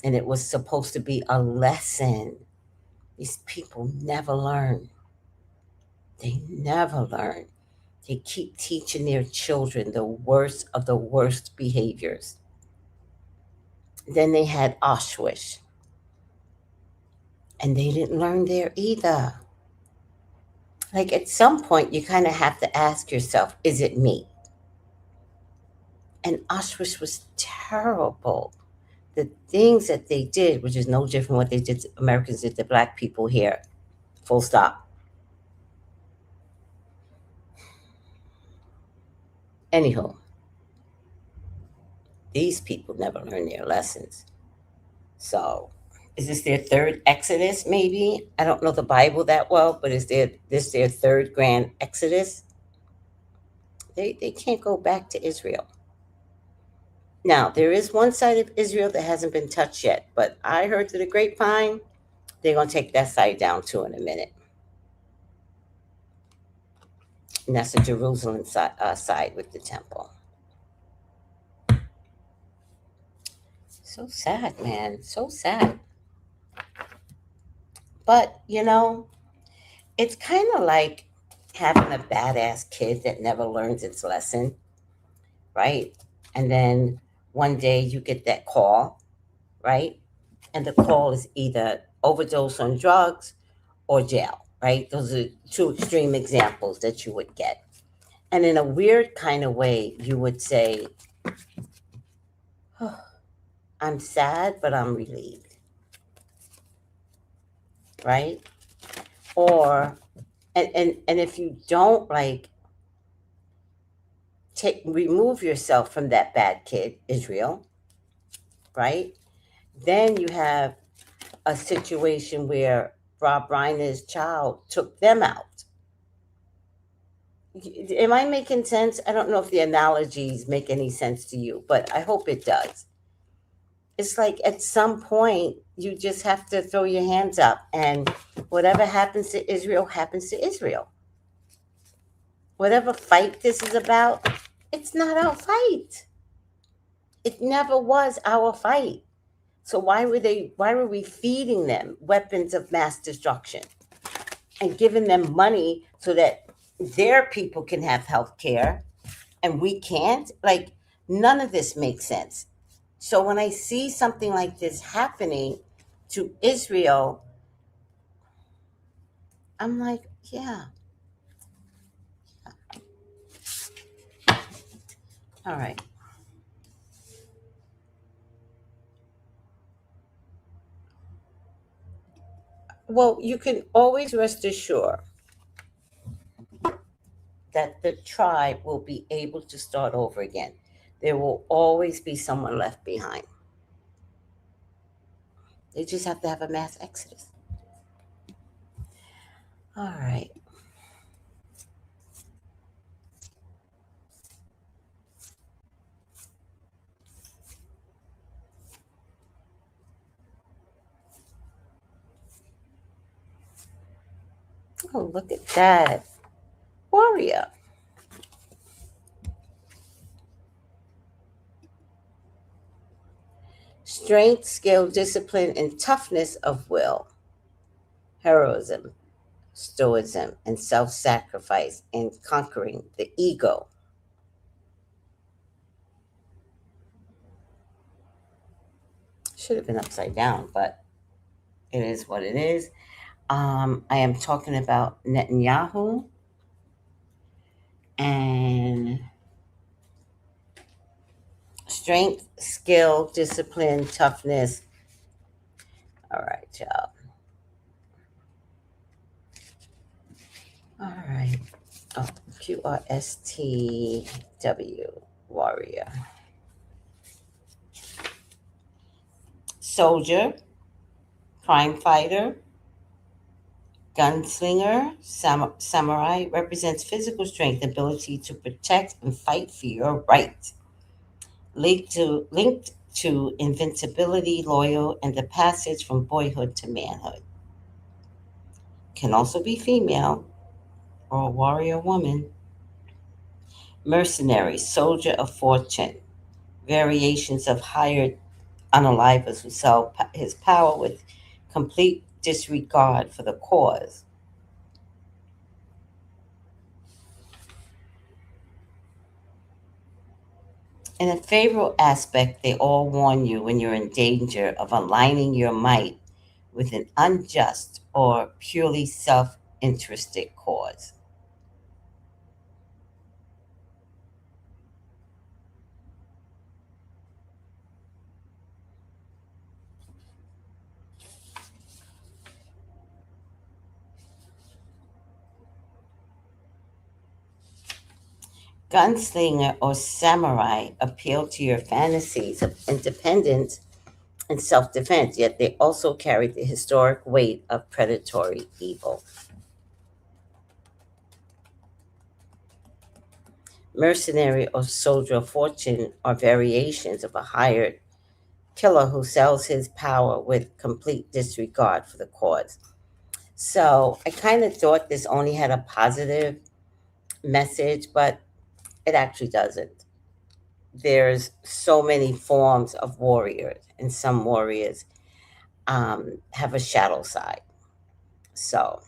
And it was supposed to be a lesson. These people never learn. They never learn. They keep teaching their children the worst of the worst behaviors. Then they had Auschwitz. And they didn't learn there either. Like at some point, you kind of have to ask yourself, is it me? And Auschwitz was terrible. The things that they did, which is no different from what they did, Americans did to black people here. Full stop. Anywho, these people never learn their lessons. So, is this their third Exodus, maybe? I don't know the Bible that well, but is this their third grand Exodus? They can't go back to Israel. Now, there is one side of Israel that hasn't been touched yet, but I heard through the grapevine, they're going to take that side down too in a minute. And that's the Jerusalem side with the temple. So sad, man. So sad. But, it's kind of like having a badass kid that never learns its lesson, right? And then one day you get that call, right? And the call is either overdose on drugs or jail, right? Those are two extreme examples that you would get. And in a weird kind of way, you would say, oh, I'm sad, but I'm relieved, right? or and if you don't like remove yourself from that bad kid, Israel, right? Then you have a situation where Rob Reiner's child took them out. Am I making sense? I don't know if the analogies make any sense to you, but I hope it does. It's like at some point you just have to throw your hands up, and whatever happens to Israel happens to Israel. Whatever fight this is about, it's not our fight. It never was our fight. So why were we feeding them weapons of mass destruction and giving them money so that their people can have health care and we can't? Like, none of this makes sense. So when I see something like this happening to Israel, I'm like, yeah. All right. Well, you can always rest assured that the tribe will be able to start over again. There will always be someone left behind. They just have to have a mass exodus. All right. Oh, look at that. Warrior. Strength, skill, discipline, and toughness of will. Heroism, stoicism, and self sacrifice in conquering the ego. Should have been upside down, but it is what it is. I am talking about Netanyahu and strength, skill, discipline, toughness. All right, y'all. All right. Oh, QRSTW, warrior. Soldier, crime fighter, gunslinger, samurai represents physical strength, ability to protect and fight for your right. Linked to invincibility, loyal, and the passage from boyhood to manhood. Can also be female or a warrior woman. Mercenary, soldier of fortune. Variations of hired unalivers who sell his power with complete disregard for the cause. In a favorable aspect, they all warn you when you're in danger of aligning your might with an unjust or purely self interested cause. Gunslinger or samurai appeal to your fantasies of independence and self defense, yet they also carry the historic weight of predatory evil. Mercenary or soldier of fortune are variations of a hired killer who sells his power with complete disregard for the cause. So I kind of thought this only had a positive message, but it actually doesn't. There's so many forms of warriors, and some warriors have a shadow side. So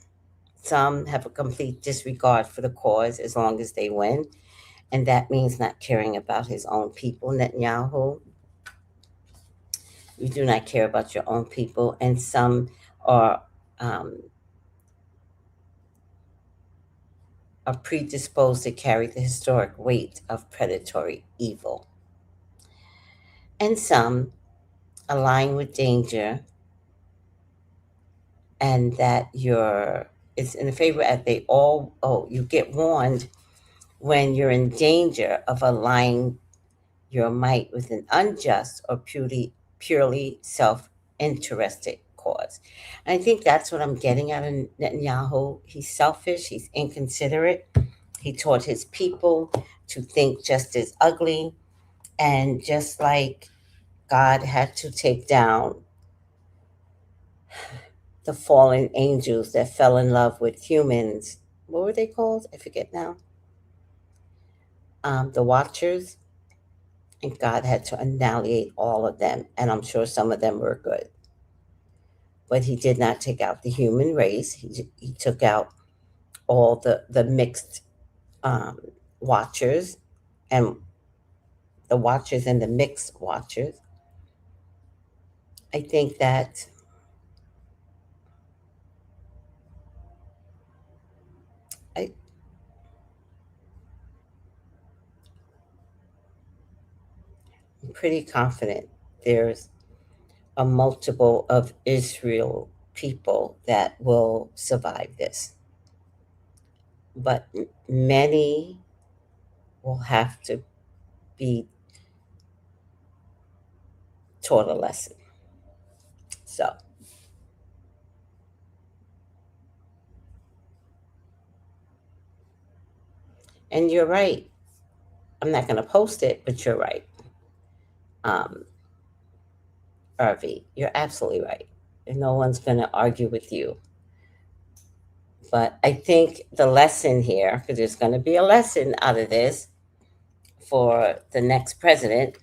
some have a complete disregard for the cause as long as they win, and that means not caring about his own people. Netanyahu, you do not care about your own people, and some are are predisposed to carry the historic weight of predatory evil. And some align with danger and that your It's in the favor as they all, you get warned when you're in danger of aligning your might with an unjust or purely self-interested cause. And I think that's what I'm getting out of Netanyahu. He's selfish, he's inconsiderate. He taught his people to think just as ugly. And just like God had to take down the fallen angels that fell in love with humans, what were they called? I forget now. The Watchers. And God had to annihilate all of them. And I'm sure some of them were good. But he did not take out the human race. He took out all the mixed watchers, and the watchers and the mixed watchers. I think that I'm pretty confident there's a multiple of Israel people that will survive this. But many will have to be taught a lesson. So, and you're right. I'm not going to post it, but you're right. RV, you're absolutely right. And no one's going to argue with you. But I think the lesson here, because there's going to be a lesson out of this for the next president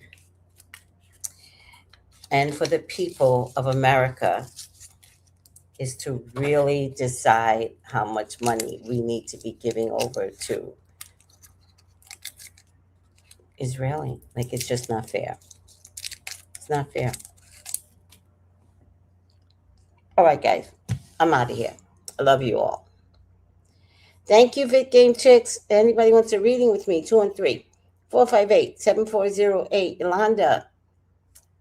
and for the people of America, is to really decide how much money we need to be giving over to Israeli. Like, it's just not fair. It's not fair. All right, guys, I'm out of here. I love you all. Thank you, Vic Game Chicks. Anybody wants a reading with me, 213-458-7408. Yolanda,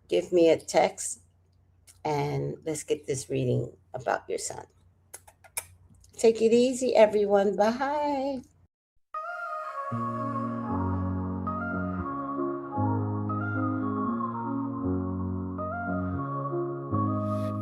give me a text and let's get this reading about your son. Take it easy, everyone. Bye.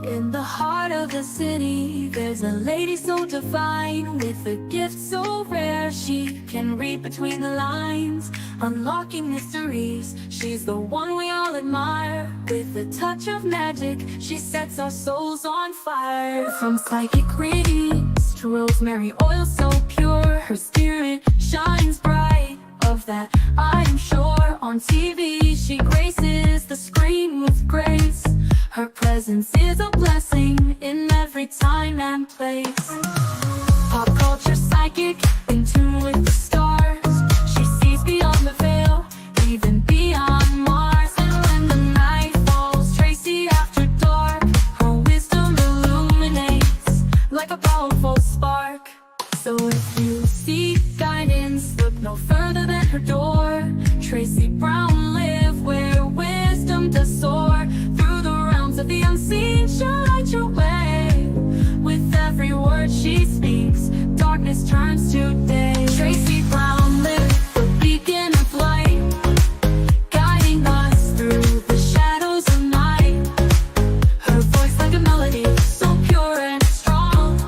In the heart of the city, there's a lady so divine, with a gift so rare she can read between the lines, unlocking mysteries. She's the one we all admire. With a touch of magic, she sets our souls on fire. From psychic readings to rosemary oil so pure, her spirit shines bright. Of that I am sure. On TV she graces the screen with grace. Her presence is a blessing in every time and place. Pop culture psychic, in tune with the stars. She sees beyond the veil, even beyond Mars. And when the night falls, Tracy after dark, her wisdom illuminates like a powerful spark. So if you seek guidance, look no further than her door. Tracy Brown live where wisdom does soar. Through the realms of the unseen, she'll light your way. With every word she speaks, darkness turns to day. Tracy Brown live, the beacon of light, guiding us through the shadows of night. Her voice like a melody, so pure and strong.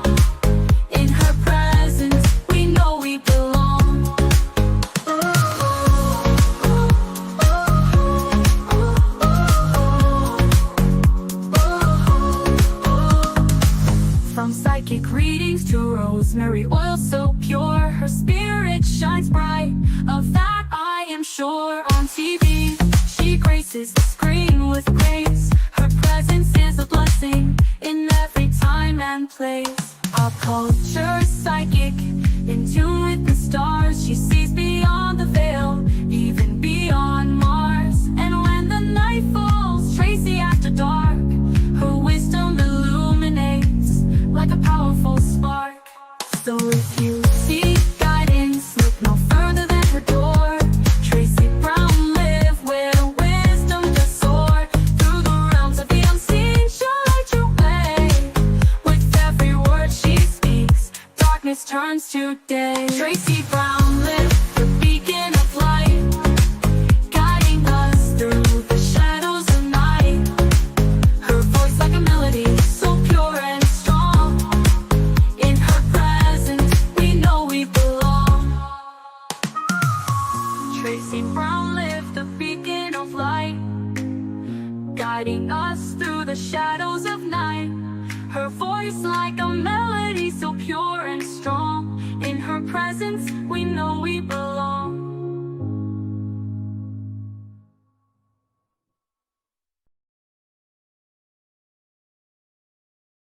In her presence, we know we belong. From psychic readings to rosemary oil so pure, her spirit shines bright. Of that I am sure. On TV, she graces the screen with grace. Her presence is a blessing in every time and place. Pop culture psychic, in tune with the stars. She sees beyond the veil, even beyond Mars. And when the night falls, Tracy after dark, her wisdom illuminates like a powerful spark. So if you seek guidance, look no further than her door. Tracy Brown live where wisdom does soar. Through the realms of the unseen, she'll light your way. With every word she speaks, guiding us through the shadows of night. Her voice like a melody so pure and strong. In her presence we know we belong.